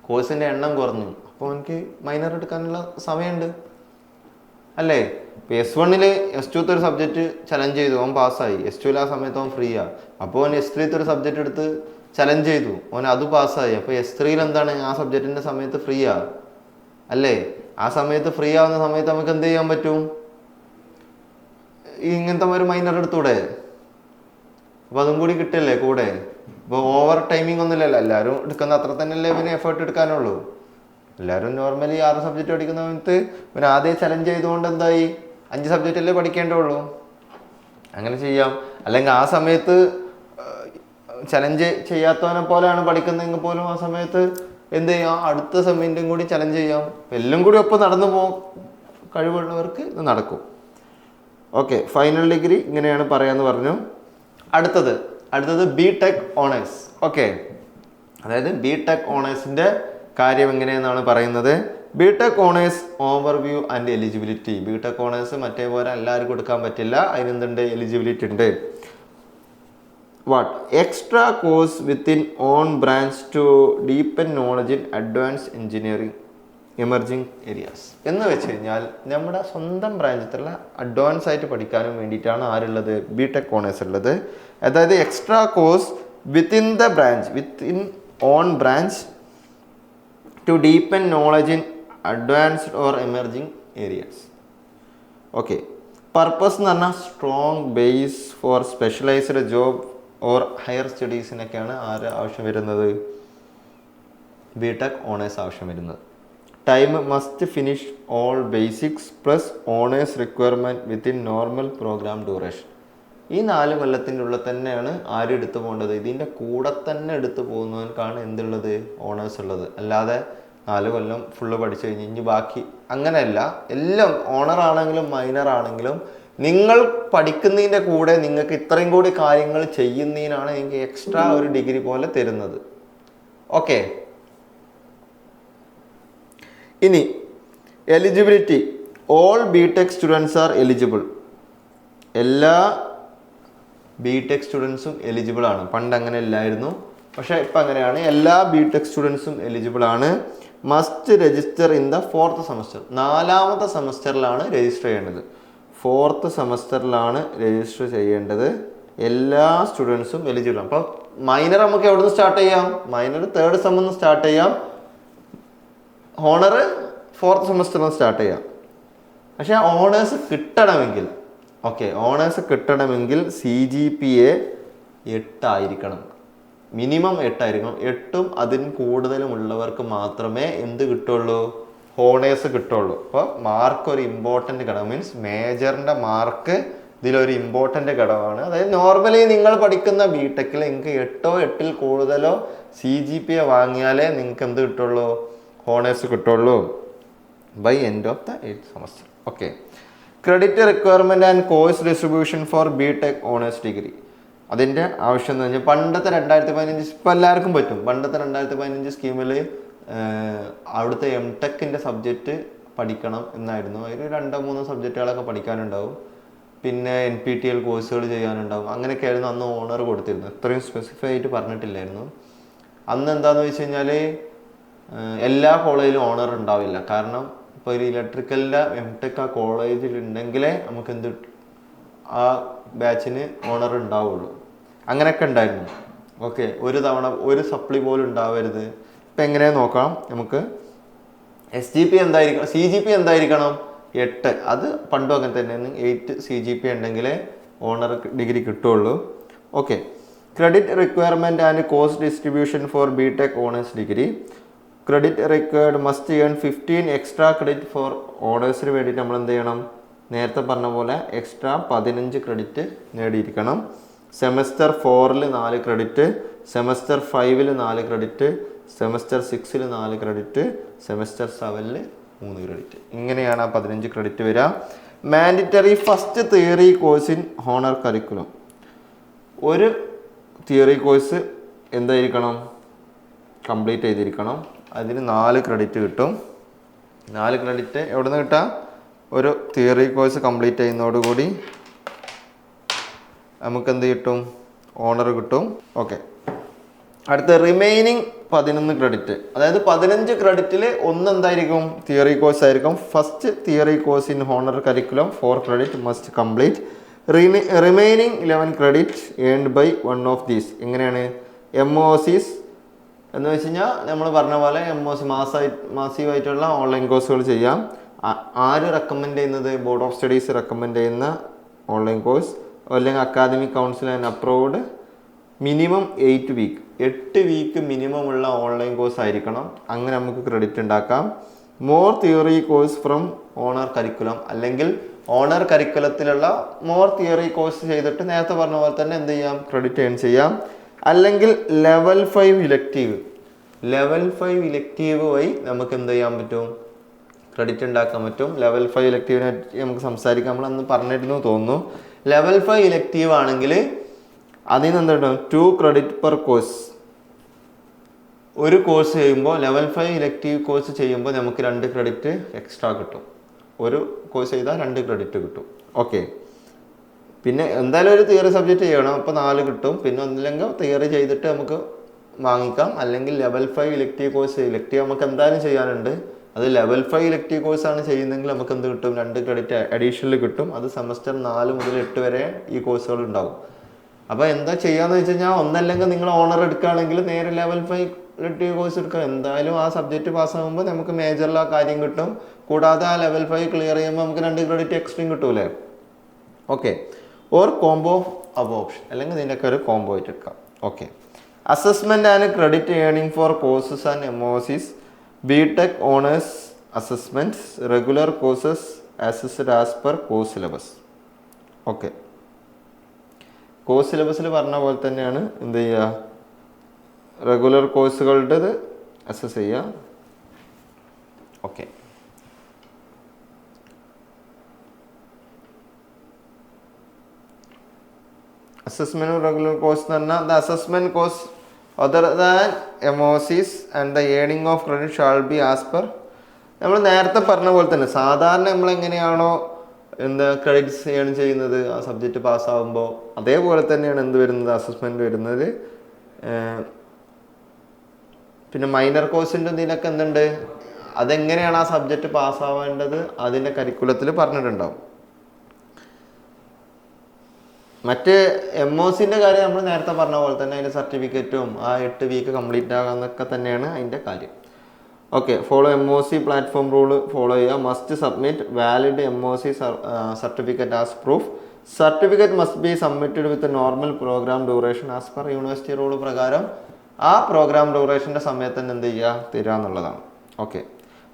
കോഴ്സിൻ്റെ എണ്ണം കുറഞ്ഞു. അപ്പോൾ എനിക്ക് മൈനർ എടുക്കാനുള്ള സമയമുണ്ട് അല്ലേ. ഇപ്പോൾ S1-ൽ S2-ത്തെ ഒരു സബ്ജക്റ്റ് ചലഞ്ച് ചെയ്തു, അവൻ പാസ്സായി. S2-ൽ ആ സമയത്ത് അവൻ ഫ്രീ ആണ്. അപ്പോൾ അവൻ S3-ത്തെ ഒരു സബ്ജക്റ്റ് എടുത്ത് ചലഞ്ച് ചെയ്തു, അവൻ അത് പാസ്സായി. അപ്പോൾ S3-ൽ എന്താണ്, ആ സബ്ജക്റ്റിൻ്റെ സമയത്ത് ഫ്രീ ആണ് അല്ലേ. ആ സമയത്ത് ഫ്രീ ആവുന്ന സമയത്ത് നമുക്ക് എന്ത് ചെയ്യാൻ പറ്റും, ഇങ്ങനത്തെ ഒരു മൈനർ എടുത്തൂടെ. അപ്പോൾ അതും കൂടി കിട്ടില്ലേ കൂടെ. ഇപ്പോൾ ഓവർ ടൈമിംഗ് ഒന്നുമില്ലല്ലോ, എല്ലാവരും എടുക്കുന്ന അത്ര തന്നെയല്ലേ പിന്നെ എഫേർട്ട് എടുക്കാനുള്ളൂ. എല്ലാവരും നോർമലി 6 സബ്ജക്റ്റ് പഠിക്കുന്ന സമയത്ത് പിന്നെ ആദ്യം ചലഞ്ച് ചെയ്തുകൊണ്ട് എന്തായി, 5 സബ്ജക്റ്റല്ലേ പഠിക്കേണ്ടുള്ളൂ. അങ്ങനെ ചെയ്യാം. അല്ലെങ്കിൽ ആ സമയത്ത് ചലഞ്ച് ചെയ്യാത്തവനെ പോലെയാണ് പഠിക്കുന്നതെങ്കിൽ പോലും ആ സമയത്ത് എന്ത് ചെയ്യാം, അടുത്ത സെമ്മിൻ്റെയും കൂടി ചലഞ്ച് ചെയ്യാം. എല്ലാം കൂടി ഒപ്പം നടന്നു കഴിവുള്ളവർക്ക് ഇത് നടക്കും. ഓക്കെ, ഫൈനൽ ഡിഗ്രി ഇങ്ങനെയാണ് പറയാമെന്ന് പറഞ്ഞു. അടുത്തത് ബി ടെക് ഓണേഴ്സ്. ഓക്കെ, അതായത് ബി ടെക് ഓണേഴ്സിൻ്റെ കാര്യം എങ്ങനെയെന്നാണ് പറയുന്നത്. B tech honours overview and eligibility. B tech honours മറ്റേ പോലെ എല്ലാവർക്കും എടുക്കാൻ പറ്റില്ല, അതിനെന്തുണ്ട്, എലിജിബിലിറ്റി ഉണ്ട്. What extra course within own branch to deepen knowledge in advance engineering emerging areas എന്ന് വെച്ച് കഴിഞ്ഞാൽ നമ്മുടെ സ്വന്തം ബ്രാഞ്ചിലുള്ള അഡ്വാൻസ് ആയിട്ട് പഠിക്കാനും വേണ്ടിയിട്ടാണ് ആരുള്ളത്, ബി ടെക് ഓണേഴ്സ് ഉള്ളത്. അതായത് extra course within the branch, within own branch to deepen knowledge in advanced or emerging areas. Okay, purpose എന്ന് പറഞ്ഞാൽ strong base for specialised job or higher സ്റ്റഡീസിനൊക്കെയാണ് ആവശ്യം വരുന്നത്, ബി ടെക് ഓണേഴ്സ് ആവശ്യം വരുന്നത്. Time must finish all basics plus honours requirement within normal programme duration. ഈ 4 കൊല്ലത്തിൻ്റെ ഉള്ളിൽ തന്നെയാണ് ആരും എടുത്തു പോകേണ്ടത്. ഇതിൻ്റെ കൂടെ തന്നെ എടുത്തു പോകുന്നവർക്കാണ് എന്തുള്ളത്, ഓണേഴ്സ് ഉള്ളത്. അല്ലാതെ 4 കൊല്ലം ഫുള്ള് പഠിച്ചു കഴിഞ്ഞ് ഇനി ബാക്കി അങ്ങനെയല്ല. എല്ലാം ഓണർ ആണെങ്കിലും മൈനർ ആണെങ്കിലും നിങ്ങൾ പഠിക്കുന്നതിൻ്റെ കൂടെ നിങ്ങൾക്ക് ഇത്രയും കൂടി കാര്യങ്ങൾ ചെയ്യുന്നതിനാണ് നിങ്ങൾക്ക് എക്സ്ട്രാ ഒരു ഡിഗ്രി പോലെ തരുന്നത്. ഓക്കെ, ഇനി eligibility. All B tech students are eligible. എല്ലാ ബി ടെക് സ്റ്റുഡൻസും എലിജിബിൾ ആണ്. പണ്ട് അങ്ങനെ ഇല്ലായിരുന്നു, പക്ഷേ ഇപ്പം അങ്ങനെയാണ്. എല്ലാ ബി ടെക് സ്റ്റുഡൻസും എലിജിബിൾ ആണ്. Must register in the 4th semester. 4ാമത്തെ സെമസ്റ്ററിലാണ് രജിസ്റ്റർ ചെയ്യേണ്ടത്. 4th സെമസ്റ്ററിലാണ് രജിസ്റ്റർ ചെയ്യേണ്ടത്. എല്ലാ സ്റ്റുഡൻസും എലിജിബിൾ ആണ്. അപ്പോൾ മൈനർ നമുക്ക് എവിടെ നിന്ന് സ്റ്റാർട്ട് ചെയ്യാം, മൈനർ 3rd സെമ്മിൽ നിന്ന് സ്റ്റാർട്ട് ചെയ്യാം, ഓണർ 4th സെമസ്റ്ററിൽ നിന്ന് സ്റ്റാർട്ട് ചെയ്യാം. പക്ഷേ ഓണേഴ്സ് കിട്ടണമെങ്കിൽ, ഓക്കെ, ഓണേഴ്സ് കിട്ടണമെങ്കിൽ CGPA 8 ആയിരിക്കണം, മിനിമം 8 ആയിരിക്കണം. 8ഉം അതിന് കൂടുതലും ഉള്ളവർക്ക് മാത്രമേ എന്ത് കിട്ടുള്ളൂ, ഓണേഴ്സ് കിട്ടുള്ളൂ. അപ്പോൾ മാർക്ക് ഒരു ഇമ്പോർട്ടൻ്റ് ഘടകം, മീൻസ് മേജറിൻ്റെ മാർക്ക് ഇതിലൊരു ഇമ്പോർട്ടൻ്റ് ഘടകമാണ്. അതായത് നോർമലി നിങ്ങൾ പഠിക്കുന്ന ബി ടെക്കിൽ നിങ്ങൾക്ക് 8 8ൽ കൂടുതലോ CGPA വാങ്ങിയാലേ നിങ്ങൾക്ക് എന്ത് കിട്ടുള്ളൂ, ഹോണേഴ്സ് കിട്ടുള്ളൂ by end of the 8th semester. Okay. Credit requirement and course distribution for BTech honours degree. അതിൻ്റെ ആവശ്യം എന്ന് പറഞ്ഞാൽ പണ്ടത്തെ 2015 ഇപ്പോൾ എല്ലാവർക്കും പറ്റും. പണ്ടത്തെ 2015 സ്കീമിൽ അവിടുത്തെ MTechൻ്റെ സബ്ജക്റ്റ് പഠിക്കണം എന്നായിരുന്നു. അതിൽ 2-3 സബ്ജക്റ്റുകളൊക്കെ പഠിക്കാനുണ്ടാവും, പിന്നെ NPTEL കോഴ്സുകൾ ചെയ്യാനുണ്ടാവും. അങ്ങനെയൊക്കെയായിരുന്നു അന്ന് ഓണർ കൊടുത്തിരുന്നത്. ഇത്രയും സ്പെസിഫൈ ആയിട്ട് പറഞ്ഞിട്ടില്ലായിരുന്നു. അന്ന് എന്താണെന്ന് വെച്ച് കഴിഞ്ഞാൽ എല്ലാ കോളേജിലും ഓണർ ഉണ്ടാവില്ല. കാരണം ഇപ്പോൾ ഒരു ഇലക്ട്രിക്കലിൻ്റെ MTech ആ കോളേജിൽ ഉണ്ടെങ്കിലേ നമുക്ക് എന്ത് ആ ബാച്ചിന് ഓണർ ഉണ്ടാവുള്ളൂ. അങ്ങനെയൊക്കെ ഉണ്ടായിരുന്നു. ഓക്കെ. ഒരു തവണ ഒരു സപ്ലി പോലും ഉണ്ടാവരുത്. ഇപ്പം എങ്ങനെ നോക്കാം നമുക്ക്. SGP എന്തായിരിക്കണം, CGP എന്തായിരിക്കണം, 8. അത് പണ്ടും അങ്ങനെ തന്നെയാണ്. 8 CGP ഉണ്ടെങ്കിലേ ഓണർ ഡിഗ്രി കിട്ടുള്ളൂ. ഓക്കെ. ക്രെഡിറ്റ് റിക്വയർമെൻറ്റ് ആൻഡ് കോസ്റ്റ് distribution for BTech honours degree. Credit required must earn 15 extra credit for ഓണേഴ്സിന് വേണ്ടിയിട്ട് നമ്മൾ എന്ത് ചെയ്യണം, നേരത്തെ പറഞ്ഞ പോലെ എക്സ്ട്രാ 15 ക്രെഡിറ്റ് നേടിയിരിക്കണം. സെമസ്റ്റർ 4-ൽ 4 ക്രെഡിറ്റ്, സെമസ്റ്റർ 5-ൽ 4 ക്രെഡിറ്റ്, സെമസ്റ്റർ 6-ൽ 4 ക്രെഡിറ്റ്, സെമസ്റ്റർ 7-ൽ 3 ക്രെഡിറ്റ്. ഇങ്ങനെയാണ് ആ 15 ക്രെഡിറ്റ് വരിക. Mandatory first theory course in honour curriculum. ഒരു തിയറി കോഴ്സ് എന്തായിരിക്കണം, കംപ്ലീറ്റ് ചെയ്തിരിക്കണം. അതിന് 4 ക്രെഡിറ്റ് കിട്ടും. 4 ക്രെഡിറ്റ് എവിടെ നിന്ന് കിട്ടാം, ഒരു തിയറി കോഴ്സ് കംപ്ലീറ്റ് ചെയ്യുന്നതോടുകൂടി നമുക്ക് എന്ത് കിട്ടും, ഓണർ കിട്ടും. ഓക്കെ. അടുത്ത റിമൈനിങ് 11 ക്രെഡിറ്റ്, അതായത് 15 ക്രെഡിറ്റിൽ ഒന്ന് എന്തായിരിക്കും, തിയറി കോഴ്സ് ആയിരിക്കും. First theory course in honour curriculum 4 credit must complete. Remaining 11 credit earned by one of these. എങ്ങനെയാണ്, MOCs എന്ന് വെച്ച് കഴിഞ്ഞാൽ നമ്മൾ പറഞ്ഞ പോലെ MOC മാസീവായിട്ടുള്ള ഓൺലൈൻ കോഴ്സുകൾ ചെയ്യാം. ആര് റെക്കമെൻഡ് ചെയ്യുന്നത്, ബോർഡ് ഓഫ് സ്റ്റഡീസ് റെക്കമെൻഡ് ചെയ്യുന്ന ഓൺലൈൻ കോഴ്സ്, അല്ലെങ്കിൽ academic council and approved. Minimum 8 week, 8 week minimum ഉള്ള ഓൺലൈൻ കോഴ്സ് ആയിരിക്കണം. അങ്ങനെ നമുക്ക് ക്രെഡിറ്റ് ഉണ്ടാക്കാം. More theory course from honour curriculum, അല്ലെങ്കിൽ ഓണർ കരിക്കുലത്തിലുള്ള മോർ തിയറി കോഴ്സ് ചെയ്തിട്ട് നേരത്തെ പറഞ്ഞ പോലെ തന്നെ എന്ത് ചെയ്യാം, ക്രെഡിറ്റ് ഏൺ ചെയ്യാം. അല്ലെങ്കിൽ ലെവൽ 5 ഇലക്റ്റീവ്, ലെവൽ 5 ഇലക്റ്റീവ് വഴി നമുക്ക് എന്ത് ചെയ്യാൻ പറ്റും, ക്രെഡിറ്റ് ഉണ്ടാക്കാൻ പറ്റും. ലെവൽ 5 ഇലക്റ്റീവിനെ നമുക്ക് സംസാരിക്കാം, നമ്മൾ അന്ന് പറഞ്ഞിരുന്നു തോന്നുന്നു. ലെവൽ 5 ഇലക്റ്റീവ് ആണെങ്കിൽ അതിൽ നിന്ന് എന്ത് കിട്ടും, 2 ക്രെഡിറ്റ് പെർ കോഴ്സ്. ഒരു കോഴ്സ് ചെയ്യുമ്പോൾ ലെവൽ 5 ഇലക്റ്റീവ് കോഴ്സ് ചെയ്യുമ്പോൾ നമുക്ക് 2 ക്രെഡിറ്റ് എക്സ്ട്രാ കിട്ടും. ഒരു കോഴ്സ് ചെയ്താൽ 2 ക്രെഡിറ്റ് കിട്ടും. ഓക്കെ. പിന്നെ എന്തായാലും ഒരു തിയറി സബ്ജക്റ്റ് ചെയ്യണം, അപ്പോൾ 4 കിട്ടും. പിന്നെ ഒന്നില്ലെങ്കിൽ തിയറി ചെയ്തിട്ട് നമുക്ക് വാങ്ങിക്കാം, അല്ലെങ്കിൽ ലെവൽ 5 ഇലക്റ്റീവ് കോഴ്സ്. ഇലക്റ്റീവ് നമുക്ക് എന്തായാലും ചെയ്യാനുണ്ട്. അത് ലെവൽ 5 ഇലക്റ്റീവ് കോഴ്സാണ് ചെയ്യുന്നതെങ്കിൽ നമുക്ക് എന്ത് കിട്ടും, 2 ക്രെഡിറ്റ് അഡീഷണൽ കിട്ടും. അത് സെമസ്റ്റർ 4 മുതൽ 8 വരെ ഈ കോഴ്സുകൾ ഉണ്ടാവും. അപ്പോൾ എന്താ ചെയ്യാന്ന് വെച്ച് കഴിഞ്ഞാൽ, ഒന്നല്ലെങ്കിൽ നിങ്ങൾ ഓണർ എടുക്കുകയാണെങ്കിൽ നേരെ ലെവൽ 5 ഇലക്റ്റീവ് കോഴ്സ് എടുക്കുക. എന്തായാലും ആ സബ്ജക്റ്റ് പാസ്സാകുമ്പോൾ നമുക്ക് മേജറിൽ ആ കാര്യം കിട്ടും. കൂടാതെ ആ ലെവൽ 5 ക്ലിയർ ചെയ്യുമ്പോൾ നമുക്ക് 2 ക്രെഡിറ്റ് എക്സ്ട്രീം കിട്ടൂലേ. Okay. Or combo of option, അല്ലെങ്കിൽ ഇതിൻ്റെയൊക്കെ ഒരു കോംബോ ആയിട്ട് എടുക്കാം. Okay. Assessment and credit earning for courses and MOCs. BTech honours assessments, regular courses assessed as per course syllabus. Okay. Course സിലബസിൽ പറഞ്ഞ പോലെ തന്നെയാണ് എന്ത് ചെയ്യുക, റെഗുലർ കോഴ്സുകളുടേത് അസസ് ചെയ്യുക. ഓക്കെ. അസസ്മെൻറ്റ് റെഗുലർ കോഴ്സ് എന്ന് പറഞ്ഞാൽ the assessment course other than MOCs and the earning of credit shall be as per. നമ്മൾ നേരത്തെ പറഞ്ഞ പോലെ തന്നെ സാധാരണ നമ്മൾ എങ്ങനെയാണോ എന്താ ക്രെഡിറ്റ്സ് ഏൺ ചെയ്യുന്നത് ആ സബ്ജക്റ്റ് പാസ്സാകുമ്പോൾ, അതേപോലെ തന്നെയാണ് എന്ത് വരുന്നത്, അസസ്മെൻറ്റ് വരുന്നത്. പിന്നെ മൈനർ കോഴ്സിൻ്റെ ഇതിനൊക്കെ എന്തുണ്ട്, അതെങ്ങനെയാണ് ആ സബ്ജക്റ്റ് പാസ്സാവേണ്ടത് അതിൻ്റെ കരിക്കുലത്തിൽ പറഞ്ഞിട്ടുണ്ടാവും. മറ്റ് MOCൻ്റെ കാര്യം നമ്മൾ നേരത്തെ പറഞ്ഞ പോലെ തന്നെ അതിൻ്റെ സർട്ടിഫിക്കറ്റും ആ 8 വീക്ക് കംപ്ലീറ്റ് ആകാമെന്നൊക്കെ തന്നെയാണ് അതിൻ്റെ കാര്യം. Okay. Follow MOC platform rule follow ചെയ്യുക. Must submit valid MOC certificate as proof. Certificate must be submitted with normal programme duration as per university rule പ്രകാരം ആ പ്രോഗ്രാം ഡ്യൂറേഷൻ്റെ സമയത്ത് തന്നെ എന്ത് ചെയ്യുക, തരിക എന്നുള്ളതാണ്. ഓക്കെ.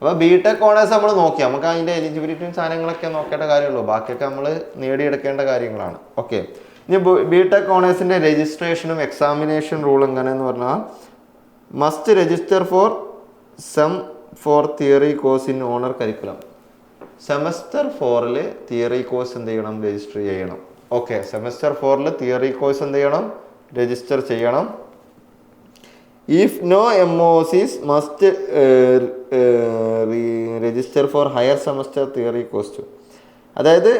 അപ്പോൾ BTech ഓണേഴ്സ് നമ്മൾ നോക്കി, നമുക്ക് അതിൻ്റെ എലിജിബിലിറ്റിയും സാധനങ്ങളൊക്കെ നോക്കേണ്ട കാര്യമുള്ളൂ. ബാക്കിയൊക്കെ നമ്മൾ നേടിയെടുക്കേണ്ട കാര്യങ്ങളാണ്. ഓക്കെ. ഇനി BTech ഓണേഴ്സിൻ്റെ രജിസ്ട്രേഷനും എക്സാമിനേഷൻ റൂൾ എങ്ങനെയെന്ന് പറഞ്ഞാൽ, must register for some for theory course in honour curriculum. Semester 4 theory course എന്ത് ചെയ്യണം? രജിസ്റ്റർ ചെയ്യണം. ഓക്കെ, സെമസ്റ്റർ 4 തിയറി കോഴ്സ് എന്ത് ചെയ്യണം? രജിസ്റ്റർ ചെയ്യണം. If no MOCs must register for higher semester theory course. അതായത്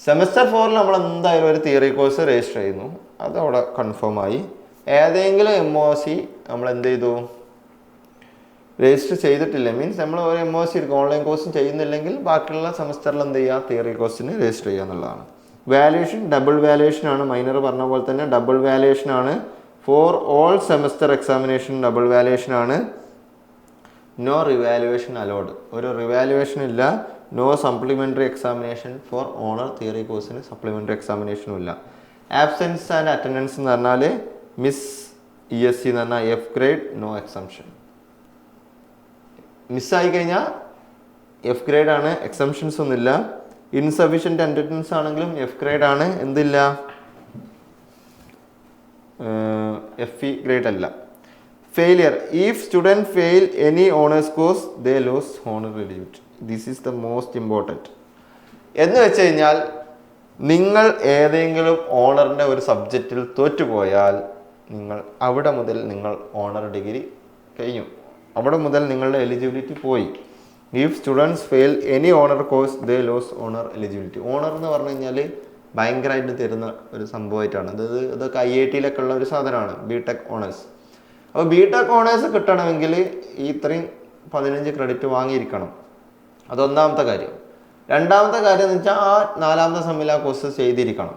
semester 4 നമ്മൾ എന്തായാലും ഒരു തിയറി കോഴ്സ് രജിസ്റ്റർ ചെയ്യുന്നു, അതവിടെ കൺഫേം ആയി. ഏതെങ്കിലും MOC നമ്മൾ എന്ത് ചെയ്തു? രജിസ്റ്റർ ചെയ്തിട്ടില്ല, മീൻസ് നമ്മൾ ഒരു MOC എടുക്കും, ഓൺലൈൻ കോഴ്സും ചെയ്യുന്നില്ലെങ്കിൽ ബാക്കിയുള്ള സെമസ്റ്ററിൽ എന്ത് ചെയ്യുക? തിയറി കോഴ്സിന് രജിസ്റ്റർ ചെയ്യുക എന്നുള്ളതാണ്. വാല്യുവേഷൻ ഡബിൾ വാല്യുവേഷൻ ആണ്. മൈനർ പറഞ്ഞ പോലെ തന്നെ ഡബിൾ വാല്യുവേഷൻ ആണ്. For all semester examination double valuation ആണ്. നോ റിവാലുവേഷൻ അലോഡ്, ഒരു റിവാലുവേഷൻ ഇല്ല. No supplementary examination for honour theory കോഴ്സിന് സപ്ലിമെൻ്ററി എക്സാമിനേഷനും ഇല്ല. ആബ്സെൻസ് ആൻഡ് അറ്റൻഡൻസ് എന്ന് പറഞ്ഞാൽ മിസ് ESC എന്ന് പറഞ്ഞാൽ F ഗ്രേഡ്, നോ എക്സംഷൻ. മിസ്സായി കഴിഞ്ഞാൽ F ഗ്രേഡ് ആണ്, എക്സംഷൻസ് ഒന്നുമില്ല. ഇൻസഫിഷ്യൻറ്റ് അറ്റൻഡൻസ് ആണെങ്കിലും F ഗ്രേഡ് ആണ്, എന്തില്ല? FE ഗ്രേഡ് അല്ല. Failure, if student fail any honours course they lose honour eligibility. This is the most important. എന്ന് വെച്ച് കഴിഞ്ഞാൽ നിങ്ങൾ ഏതെങ്കിലും ഓണറിൻ്റെ ഒരു സബ്ജക്റ്റിൽ തോറ്റുപോയാൽ നിങ്ങൾ അവിടെ മുതൽ നിങ്ങൾ ഓണർ ഡിഗ്രി കഴിഞ്ഞു, അവിടെ മുതൽ നിങ്ങളുടെ എലിജിബിലിറ്റി പോയി. If students fail any honour course they lose honour eligibility. Honour എന്ന് പറഞ്ഞു കഴിഞ്ഞാൽ ഭയങ്കരമായിട്ട് തരുന്ന ഒരു സംഭവമായിട്ടാണ്. അതായത് ഇതൊക്കെ IIT ഉള്ള ഒരു സാധനമാണ്, BTech ഓണേഴ്സ്. അപ്പോൾ BTech ഓണേഴ്സ് കിട്ടണമെങ്കിൽ ഈ ഇത്രയും 15 ക്രെഡിറ്റ് വാങ്ങിയിരിക്കണം. അതൊന്നാമത്തെ കാര്യം. രണ്ടാമത്തെ കാര്യം എന്ന് വെച്ചാൽ ആ 4ാമത്തെ സെമ്മിൽ ആ കോഴ്സ് ചെയ്തിരിക്കണം,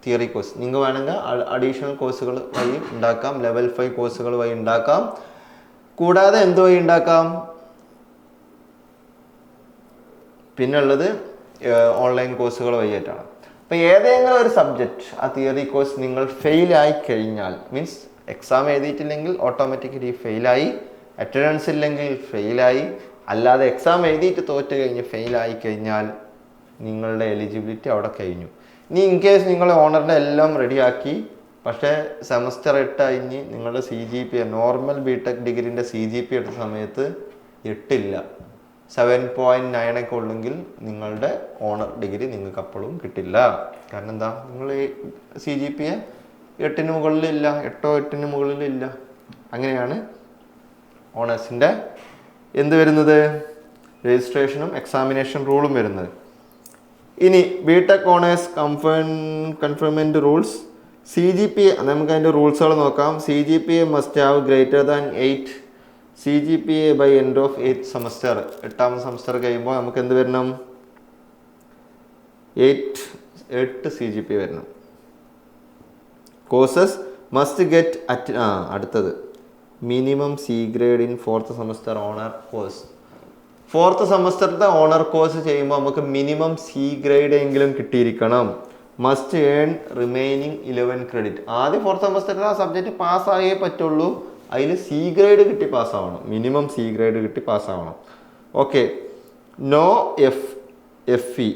തിയറി കോഴ്സ്. നിങ്ങൾക്ക് വേണമെങ്കിൽ അഡീഷണൽ കോഴ്സുകൾ വഴി ഉണ്ടാക്കാം, ലെവൽ 5 കോഴ്സുകൾ വഴി ഉണ്ടാക്കാം. കൂടാതെ എന്ത് വഴി ഉണ്ടാക്കാം? പിന്നുള്ളത് ഓൺലൈൻ കോഴ്സുകൾ വഴിയായിട്ടാണ്. അപ്പോൾ ഏതെങ്കിലും ഒരു സബ്ജക്റ്റ് ആ തിയറി കോഴ്സ് നിങ്ങൾ ഫെയിലായി കഴിഞ്ഞാൽ, മീൻസ് എക്സാം എഴുതിയിട്ടില്ലെങ്കിൽ ഓട്ടോമാറ്റിക്കലി ഫെയിലായി, അറ്റൻഡൻസ് ഇല്ലെങ്കിൽ ഫെയിലായി, അല്ലാതെ എക്സാം എഴുതിയിട്ട് തോറ്റ് കഴിഞ്ഞ് ഫെയിലായി കഴിഞ്ഞാൽ നിങ്ങളുടെ എലിജിബിലിറ്റി അവിടെ കഴിഞ്ഞു. ഇനി ഇൻ കേസ് നിങ്ങൾ ഓണറിൻ്റെ എല്ലാം റെഡിയാക്കി, പക്ഷേ സെമസ്റ്റർ 8 കഴിഞ്ഞ് നിങ്ങളുടെ CGPA നോർമൽ BTech ഡിഗ്രീൻ്റെ CGPA എടുത്ത സമയത്ത് 8 ഇല്ല, 7.9 ഒക്കെ ഉള്ളെങ്കിൽ നിങ്ങളുടെ ഓണർ ഡിഗ്രി നിങ്ങൾക്ക് അപ്പോഴും കിട്ടില്ല. കാരണം എന്താ? നിങ്ങൾ CGPA 8ന് മുകളിലില്ല, 8ന് മുകളിലില്ല. അങ്ങനെയാണ് ഓണേഴ്സിൻ്റെ എന്ത് വരുന്നത്? രജിസ്ട്രേഷനും എക്സാമിനേഷൻ റൂളും വരുന്നത്. ഇനി BTech honours conferment rules. CGPA നമുക്ക് അതിൻ്റെ റൂൾസുകൾ നോക്കാം. CGPA must have greater than 8 CGPA by end of 8th semester. 8ാമത്തെ സെമസ്റ്റർ കഴിയുമ്പോൾ നമുക്ക് എന്ത് വരണം? 8 CGPA വരണം. കോഴ്സസ് മസ്റ്റ് ഗെറ്റ് അടുത്തത് minimum C grade in 4th semester honour course. 4th സെമസ്റ്ററിൻ്റെ ഓണർ കോഴ്സ് ചെയ്യുമ്പോൾ നമുക്ക് മിനിമം C ഗ്രേഡ് എങ്കിലും കിട്ടിയിരിക്കണം. Must earn remaining 11 credit. ആദ്യം 4th സെമസ്റ്ററിൽ ആ സബ്ജക്റ്റ് പാസ്സായേ പറ്റുള്ളൂ. അതിൽ C ഗ്രേഡ് കിട്ടി പാസ്സാവണം, മിനിമം C ഗ്രേഡ് കിട്ടി പാസ്സാവണം. Okay. No FE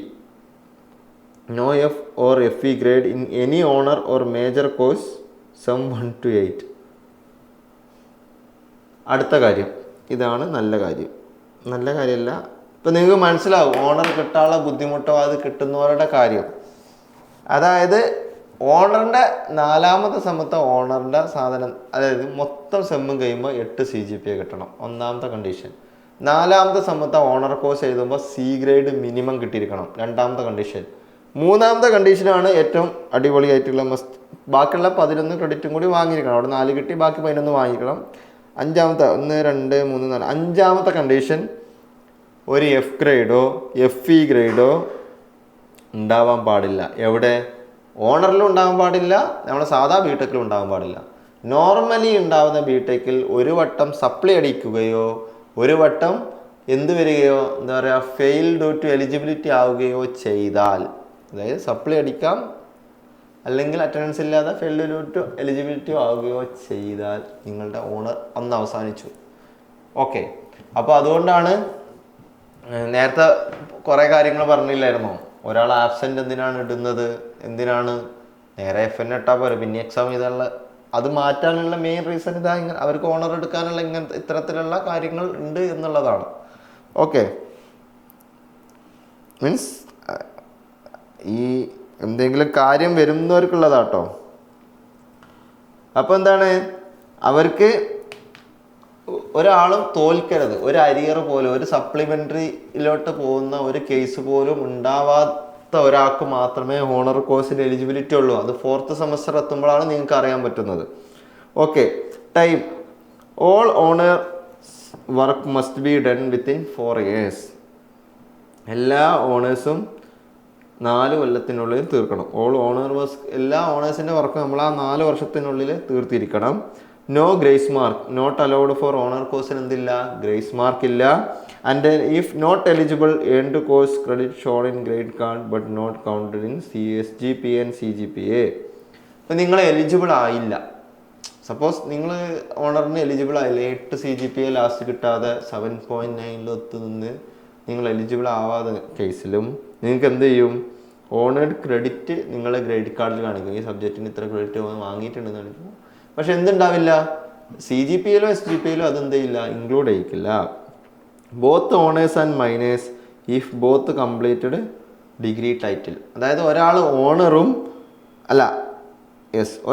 or FE grade in any honour or major course sem 1 to 8. അടുത്ത കാര്യം, ഇതാണ് നല്ല കാര്യം. നല്ല കാര്യമല്ല, ഇപ്പം നിങ്ങൾക്ക് മനസ്സിലാവും ഓണർ കിട്ടാനുള്ള ബുദ്ധിമുട്ടോ അത് കിട്ടുന്നവരുടെ കാര്യം. അതായത് ഓണറിൻ്റെ 4ാമത്തെ സെമ്മത്തെ ഓണറിൻ്റെ സാധനം, അതായത് മൊത്തം സെമ്മും കഴിയുമ്പോൾ 8 CGPA കിട്ടണം, ഒന്നാമത്തെ കണ്ടീഷൻ. 4ാമത്തെ സെമ്മത്തെ ഓണർ കോഴ്സ് എഴുതുമ്പോൾ C ഗ്രേഡ് മിനിമം കിട്ടിയിരിക്കണം, 2ാമത്തെ കണ്ടീഷൻ. 3ാമത്തെ കണ്ടീഷനാണ് ഏറ്റവും അടിപൊളിയായിട്ടുള്ള മസ്റ്റ്. ബാക്കിയുള്ള 11 ക്രെഡിറ്റും കൂടി വാങ്ങിയിരിക്കണം. അവിടെ 4 കിട്ടി, ബാക്കി 11 വാങ്ങിക്കണം. 5ാമത്തെ 1 2 3 4 5ാമത്തെ കണ്ടീഷൻ ഒരു F ഗ്രേഡോ FE ഗ്രേഡോ ഉണ്ടാവാൻ പാടില്ല. എവിടെ? ഓണറിലും ഉണ്ടാകാൻ പാടില്ല, നമ്മുടെ സാധാ BTechലും ഉണ്ടാകാൻ പാടില്ല. നോർമലി ഉണ്ടാകുന്ന BTechൽ ഒരു വട്ടം സപ്ലി അടിക്കുകയോ ഒരു വട്ടം എന്ത് വരികയോ എന്താ പറയുക ഫെയിൽ ഡ്യൂ ടു എലിജിബിലിറ്റി ആവുകയോ ചെയ്താൽ, അതായത് സപ്ലി അടിക്കാം അല്ലെങ്കിൽ അറ്റൻഡൻസ് ഇല്ലാതെ ഫെയിൽ ഡ്യൂ ടു എലിജിബിലിറ്റി ആവുകയോ ചെയ്താൽ നിങ്ങളുടെ ഓണർ അന്ന് അവസാനിച്ചു. ഓക്കെ. അപ്പോൾ അതുകൊണ്ടാണ് നേരത്തെ കുറേ കാര്യങ്ങൾ പറഞ്ഞില്ലായിരുന്നോ? ഒരാൾ ആബ്സെൻ്റ് എന്തിനാണ് ഇടുന്നത്, എന്തിനാണ്? നേരെ FN ഇട്ടാൽ പോരെ, പിന്നെ എക്സാം ചെയ്താലുള്ള അത് മാറ്റാനുള്ള മെയിൻ റീസൺ ഇതാ, ഇങ്ങനെ അവർക്ക് ഓണർ എടുക്കാനുള്ള ഇങ്ങനത്തെ ഇത്തരത്തിലുള്ള കാര്യങ്ങൾ ഉണ്ട് എന്നുള്ളതാണ്. ഓക്കെ, മീൻസ് ഈ എന്തെങ്കിലും കാര്യം വരുന്നവർക്കുള്ളതാട്ടോ. അപ്പോൾ എന്താണ്, അവർക്ക് ഒരാളും തോൽക്കരുത്. ഒരു അരിയർ പോലും, ഒരു സപ്ലിമെൻ്ററിയിലോട്ട് പോകുന്ന ഒരു കേസ് പോലും ഉണ്ടാവാത്ത ഒരാൾക്ക് മാത്രമേ ഓണർ കോഴ്സിന് എലിജിബിലിറ്റി ഉള്ളൂ. അത് 4th സെമസ്റ്റർ എത്തുമ്പോഴാണ് നിങ്ങൾക്ക് അറിയാൻ പറ്റുന്നത്. Okay, time. All honour work must be done within 4 years. എല്ലാ ഓണേഴ്സും 4 കൊല്ലത്തിനുള്ളിൽ തീർക്കണം. ഓൾ ഓണർ വർക്ക്, എല്ലാ ഓണേഴ്സിൻ്റെ വർക്ക് നമ്മൾ ആ 4 വർഷത്തിനുള്ളിൽ തീർത്തിരിക്കണം. No grace mark, not allowed for honour കോഴ്സിന് എന്തില്ല, ഗ്രേസ് മാർക്ക് ഇല്ല. And if not eligible, earned course credit shown in grade card but not counted in CSGPA and CGPA. ഇപ്പം നിങ്ങൾ എലിജിബിൾ ആയില്ല, സപ്പോസ് നിങ്ങൾ ഓണറിന് എലിജിബിൾ ആയില്ല, 8 CGPA ലാസ്റ്റ് കിട്ടാതെ 7.9 നിന്ന് നിങ്ങൾ എലിജിബിൾ ആവാതെ കേസിലും നിങ്ങൾക്ക് എന്ത് ചെയ്യും, ഓണേഡ് ക്രെഡിറ്റ് നിങ്ങളുടെ ക്രെഡിറ്റ് കാർഡിൽ കാണിക്കും. ഈ സബ്ജക്റ്റിന് ഇത്ര ക്രെഡിറ്റ് വാങ്ങിയിട്ടുണ്ടെന്ന് കാണിക്കും. പക്ഷെ എന്തുണ്ടാവില്ല, CGPA-യിലോ SGPA-യിലോ അതെന്ത് ചെയ്യില്ല, ഇൻക്ലൂഡ് ചെയ്യിക്കില്ല. Both honours and minors if both completed degree title. അതായത് ഒരാൾ ഓണറും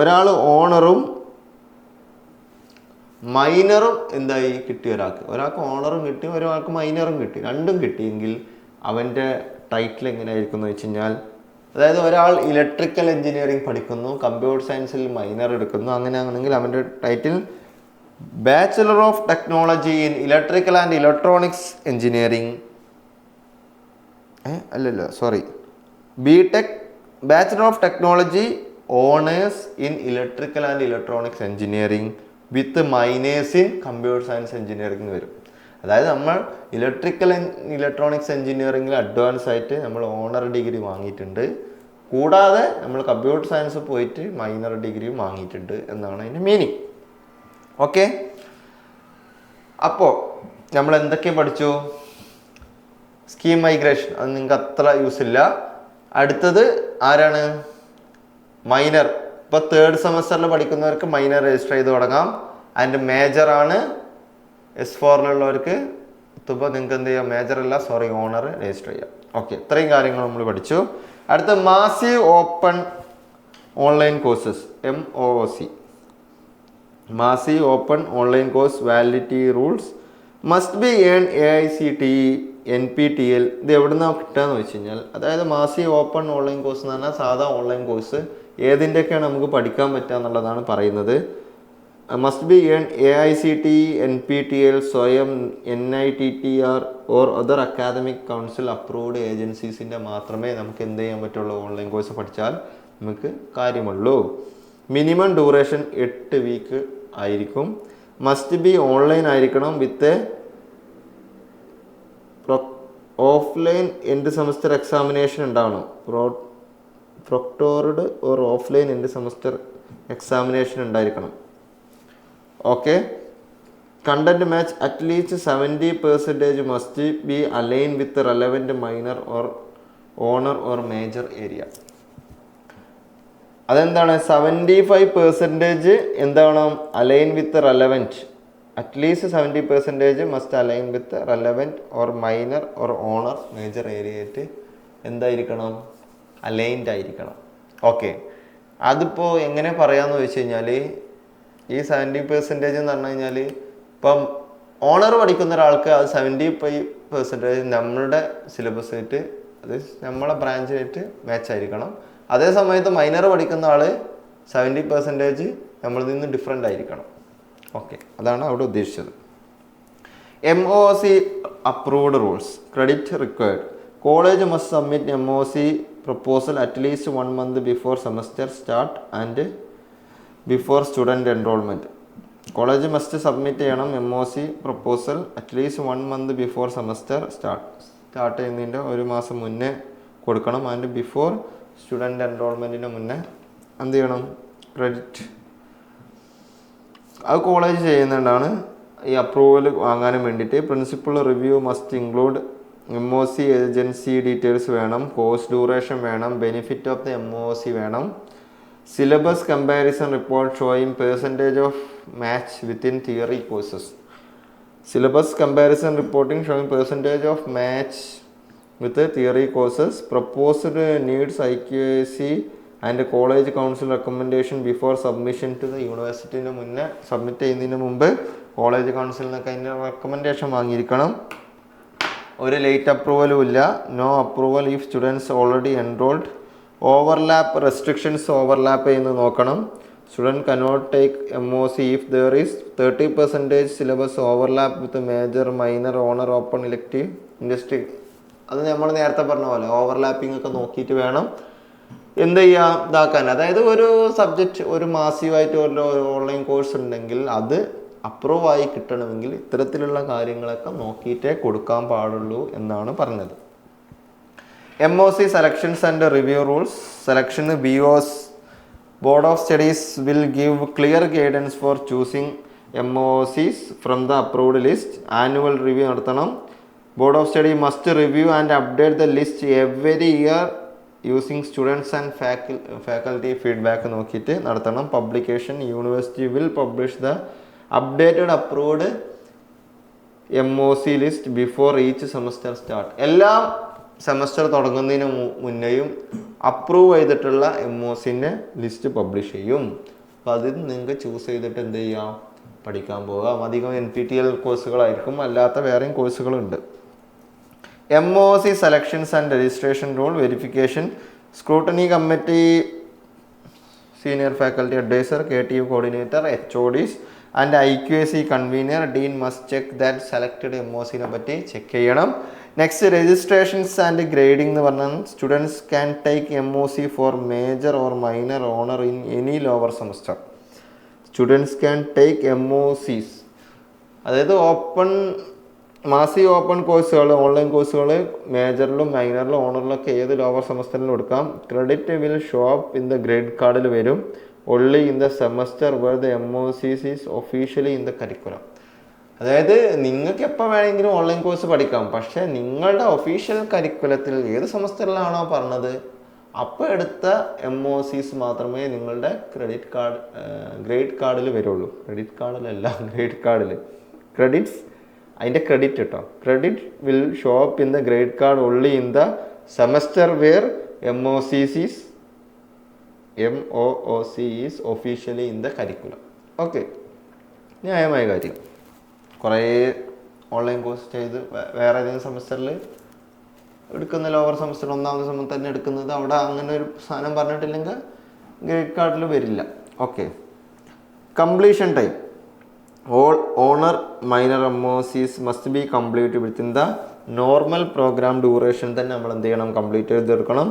ഒരാൾ ഓണറും മൈനറും എന്തായി കിട്ടി, ഒരാൾക്ക് ഓണറും കിട്ടി, ഒരാൾക്ക് മൈനറും കിട്ടി, രണ്ടും കിട്ടിയെങ്കിൽ അവൻ്റെ ടൈറ്റിൽ എങ്ങനെയായിരിക്കും എന്ന് വെച്ച് കഴിഞ്ഞാൽ, അതായത് ഒരാൾ ഇലക്ട്രിക്കൽ എഞ്ചിനീയറിംഗ് പഠിക്കുന്നു, കമ്പ്യൂട്ടർ സയൻസിൽ മൈനർ എടുക്കുന്നു, അങ്ങനെയാണെങ്കിൽ അവൻ്റെ title bachelor of technology in electrical and electronics engineering, BTech, bachelor of technology owners in electrical and electronics engineering with miners in computer science engineering വരും. അതായത് നമ്മൾ ഇലക്ട്രിക്കൽ ഇലക്ട്രോണിക്സ് എഞ്ചിനീയറിംഗിൽ advance ആയിട്ട് നമ്മൾ ഓണർ ഡിഗ്രി വാങ്ങിയിട്ടുണ്ട്, കൂടാതെ നമ്മൾ കമ്പ്യൂട്ടർ സയൻസ് പോയിട്ട് മൈനർ ഡിഗ്രിയും വാങ്ങിയിട്ടുണ്ട് എന്നാണ് അതിൻ്റെ മീനിങ്. ഓക്കെ, അപ്പോൾ നമ്മൾ എന്തൊക്കെ പഠിച്ചു? സ്കീം മൈഗ്രേഷൻ, അത് നിങ്ങൾക്ക് അത്ര യൂസ് ഇല്ല. അടുത്തത് ആരാണ്? മൈനർ. ഇപ്പോൾ 3rd സെമസ്റ്ററിൽ പഠിക്കുന്നവർക്ക് മൈനർ രജിസ്റ്റർ ചെയ്ത് തുടങ്ങാം. ആൻഡ് മേജറാണ് S4-ലുള്ളവർക്ക് ഇപ്പോൾ നിങ്ങൾക്ക് എന്ത് ചെയ്യാം, ഓണർ രജിസ്റ്റർ ചെയ്യാം. ഓക്കെ, ഇത്രയും കാര്യങ്ങൾ നമ്മൾ പഠിച്ചു. അടുത്ത massive open online courses, MOOC. Massive open online course validity rules must be earn AICTE NPTEL. ഇത് എവിടെ നിന്നാണ് കിട്ടുകയെന്ന് വെച്ച് കഴിഞ്ഞാൽ, അതായത് മാസീവ് ഓപ്പൺ ഓൺലൈൻ കോഴ്സ് എന്ന് പറഞ്ഞാൽ സാധാ ഓൺലൈൻ കോഴ്സ് ഏതിൻ്റെയൊക്കെയാണ് നമുക്ക് പഠിക്കാൻ പറ്റുക എന്നുള്ളതാണ് പറയുന്നത്. Must be earn AICTE NPTEL Swayam NITTR or other academic council approved ഏജൻസീസിൻ്റെ മാത്രമേ നമുക്ക് എന്ത് ചെയ്യാൻ പറ്റുള്ളൂ, ഓൺലൈൻ കോഴ്സ് പഠിച്ചാൽ നമുക്ക് കാര്യമുള്ളൂ. മിനിമം ഡ്യൂറേഷൻ 8 വീക്ക് ആയിരിക്കും. മസ്റ്റ് ബി ഓൺലൈൻ ആയിരിക്കണം with offline end semester examination ഉണ്ടാവണം. Proctored or offline end semester examination ഉണ്ടായിരിക്കണം. Okay, content match at least 70% must be align with relevant minor or honour or major area. അതെന്താണ്? 75% എന്താവണം? Align with relevant. At least 70% must align with relevant or minor or honour major ഏരിയയായിട്ട് എന്തായിരിക്കണം? Aligned ആയിരിക്കണം. Okay, അതിപ്പോൾ എങ്ങനെ പറയാമെന്ന് വെച്ച് കഴിഞ്ഞാൽ, ഈ 70% എന്ന് പറഞ്ഞു കഴിഞ്ഞാൽ, ഇപ്പം ഓണർ പഠിക്കുന്ന ഒരാൾക്ക് അത് 75% നമ്മളുടെ സിലബസ് ആയിട്ട്, അത് നമ്മളെ ബ്രാഞ്ചായിട്ട് മാച്ച് ആയിരിക്കണം. അതേ സമയത്ത് മൈനർ പഠിക്കുന്ന ആൾ 70% നമ്മളിൽ നിന്ന് ഡിഫറെൻ്റ് ആയിരിക്കണം. ഓക്കെ, അതാണ് അവിടെ ഉദ്ദേശിച്ചത്. MOOC approved rules, credit required. College must submit MOOC proposal at least 1 month before semester start and before student enrolment. College must submit ചെയ്യണം MOOC proposal at least 1 month before semester start ചെയ്യുന്നതിൻ്റെ 1 മാസം മുന്നേ കൊടുക്കണം. And before student എൻറോൾമെൻറ്റിന് മുന്നേ എന്ത് ചെയ്യണം? Credit അത് college ചെയ്യുന്നതാണ് ഈ അപ്രൂവൽ വാങ്ങാനും വേണ്ടിയിട്ട്. Principal review must include MOOC agency details വേണം, കോഴ്സ് ഡ്യൂറേഷൻ വേണം, ബെനിഫിറ്റ് ഓഫ് ദ MOOC വേണം, Syllabus comparison report showing percentage of match within theory courses. Syllabus comparison reporting showing percentage of match with the theory courses. Proposed needs IQAC and college council recommendation before submission to the university. മുന്നേ submit ചെയ്യുന്നതിന് മുമ്പ് college കൗൺസിലിൽ നിന്നൊക്കെ അതിൻ്റെ recommendation വാങ്ങിയിരിക്കണം. ഒരു late അപ്രൂവലും ഇല്ല. No approval if students already enrolled. Overlap restrictions overlap ചെയ്യുന്നത് നോക്കണം. Student cannot take MOC if there is 30% syllabus overlap with major minor honour open elective industry. അത് നമ്മൾ നേരത്തെ പറഞ്ഞ പോലെ ഓവർലാപ്പിംഗ് ഒക്കെ നോക്കിയിട്ട് വേണം എന്ത് ചെയ്യാം ഇതാക്കാൻ. അതായത് ഒരു സബ്ജക്റ്റ് ഒരു മാസീവായിട്ട് ഒരു ഓൺലൈൻ കോഴ്സ് ഉണ്ടെങ്കിൽ അത് അപ്രൂവ് ആയി കിട്ടണമെങ്കിൽ ഇത്തരത്തിലുള്ള കാര്യങ്ങളൊക്കെ നോക്കിയിട്ടേ കൊടുക്കാൻ പാടുള്ളൂ എന്നാണ് പറഞ്ഞത്. MOC selections and review rules. Selection BOS Board of Studies will give clear guidance for choosing MOCs from the approved list. Annual review നടത്തണം. Board of Study must review and update the list every year using students and faculty feedback നോക്കിയിട്ട് നടത്തണം. Publication University will publish the updated approved MOC list before each semester start. എല്ലാ semester തുടങ്ങുന്നതിന് മുന്നേയും approve ചെയ്തിട്ടുള്ള MOCൻ്റെ list publish ചെയ്യും. അപ്പോൾ അതിൽ നിങ്ങൾക്ക് choose ചെയ്തിട്ട് എന്ത് ചെയ്യാം പഠിക്കാൻ പോകാം. അധികം NPTEL കോഴ്സുകളായിരിക്കും, അല്ലാത്ത വേറെയും കോഴ്സുകളുണ്ട്. MOC selections and registration rule. Verification scrutiny committee, senior faculty adviser, KTU coordinator, HODs and IQAC convener. Dean must check that selected MOCനെ പറ്റി ചെക്ക് ചെയ്യണം. നെക്സ്റ്റ് രജിസ്ട്രേഷൻസ് ആൻഡ് ഗ്രേഡിംഗ് എന്ന് പറഞ്ഞാൽ students can take MOC for major or minor honour in any lower semester. Students can take MOCs, അതായത് Masi open കോഴ്സുകൾ, online കോഴ്സുകൾ മേജറിലും മൈനറിലും ഓണറിലൊക്കെ ഏത് lower സെമസ്റ്ററിലും എടുക്കാം. Credit will show up in the grade കാർഡിൽ വരും. only in the semester where the MOCs is officially in the curriculum. അതായത് നിങ്ങൾക്ക് എപ്പോൾ വേണമെങ്കിലും ഓൺലൈൻ കോഴ്സ് പഠിക്കാം, പക്ഷേ നിങ്ങളുടെ ഒഫീഷ്യൽ കരിക്കുലത്തിൽ ഏത് സെമസ്റ്ററിലാണോ പറഞ്ഞത് അപ്പോൾ എടുത്ത MOCs മാത്രമേ നിങ്ങളുടെ ഗ്രേഡ് കാർഡിൽ വരുള്ളൂ. ക്രെഡിറ്റ് കാർഡിലല്ല, ഗ്രേഡ് കാർഡിൽ. ക്രെഡിറ്റ്സ് അതിൻ്റെ ക്രെഡിറ്റ് കേട്ടോ. Credit will show up in the grade card only in the semester where MOC is officially in the curriculum. Okay, ന്യായമായ കാര്യം. കുറേ ഓൺലൈൻ കോഴ്സ് ചെയ്ത് വേറെ ഏതെങ്കിലും സെമസ്റ്ററിൽ എടുക്കുന്ന ലോവർ സെമസ്റ്റർ ഒന്നാമത്തെ സെമസ്റ്റർ തന്നെ എടുക്കുന്നത് അവിടെ അങ്ങനെ ഒരു സാധനം പറഞ്ഞിട്ടില്ലെങ്കിൽ ഗ്രേഡ് കാർഡിൽ വരില്ല. Okay, completion time. All honour minor MOCs must be complete within the normal programme duration തന്നെ നമ്മൾ എന്ത് ചെയ്യണം, കംപ്ലീറ്റ് ചെയ്തെടുക്കണം.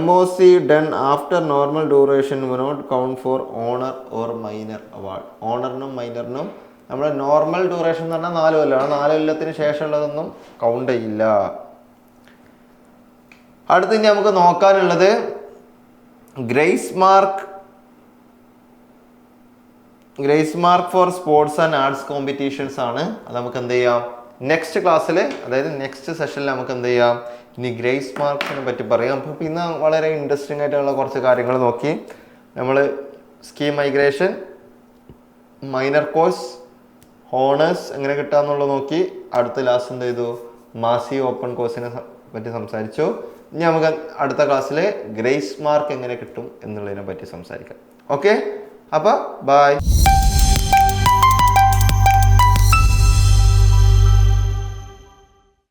MOC done after normal duration will not count for honor or minor award. ഓണറിനും മൈനറിനും നമ്മുടെ നോർമൽ ഡ്യൂറേഷൻ എന്ന് പറഞ്ഞാൽ 4 കൊല്ലമാണ്. 4 കൊല്ലത്തിന് ശേഷമുള്ളതൊന്നും count ചെയ്യില്ല. അടുത്ത് ഇനി നമുക്ക് നോക്കാനുള്ളത് grace mark for sports and arts competitions ആണ്. അത് നമുക്ക് എന്ത് ചെയ്യാം നെക്സ്റ്റ് ക്ലാസ്സിൽ, അതായത് നെക്സ്റ്റ് സെഷനിൽ നമുക്ക് എന്ത് ചെയ്യാം ഇനി ഗ്രേസ് മാർക്സിനെ പറ്റി പറയാം. അപ്പോൾ ഇന്ന് വളരെ ഇൻട്രസ്റ്റിംഗ് ആയിട്ടുള്ള കുറച്ച് കാര്യങ്ങൾ നോക്കി. നമ്മൾ scheme migration, minor course, honours എങ്ങനെ കിട്ടാന്നുള്ളത് നോക്കി. അടുത്ത ലാസ്റ്റ് എന്ത് ചെയ്തു, മാസി ഓപ്പൺ കോഴ്സിനെ പറ്റി സംസാരിച്ചു. ഇനി നമുക്ക് അടുത്ത ക്ലാസ്സിൽ ഗ്രേസ് മാർക്ക് എങ്ങനെ കിട്ടും എന്നുള്ളതിനെ പറ്റി സംസാരിക്കാം. ഓക്കെ, അപ്പോൾ ബൈ.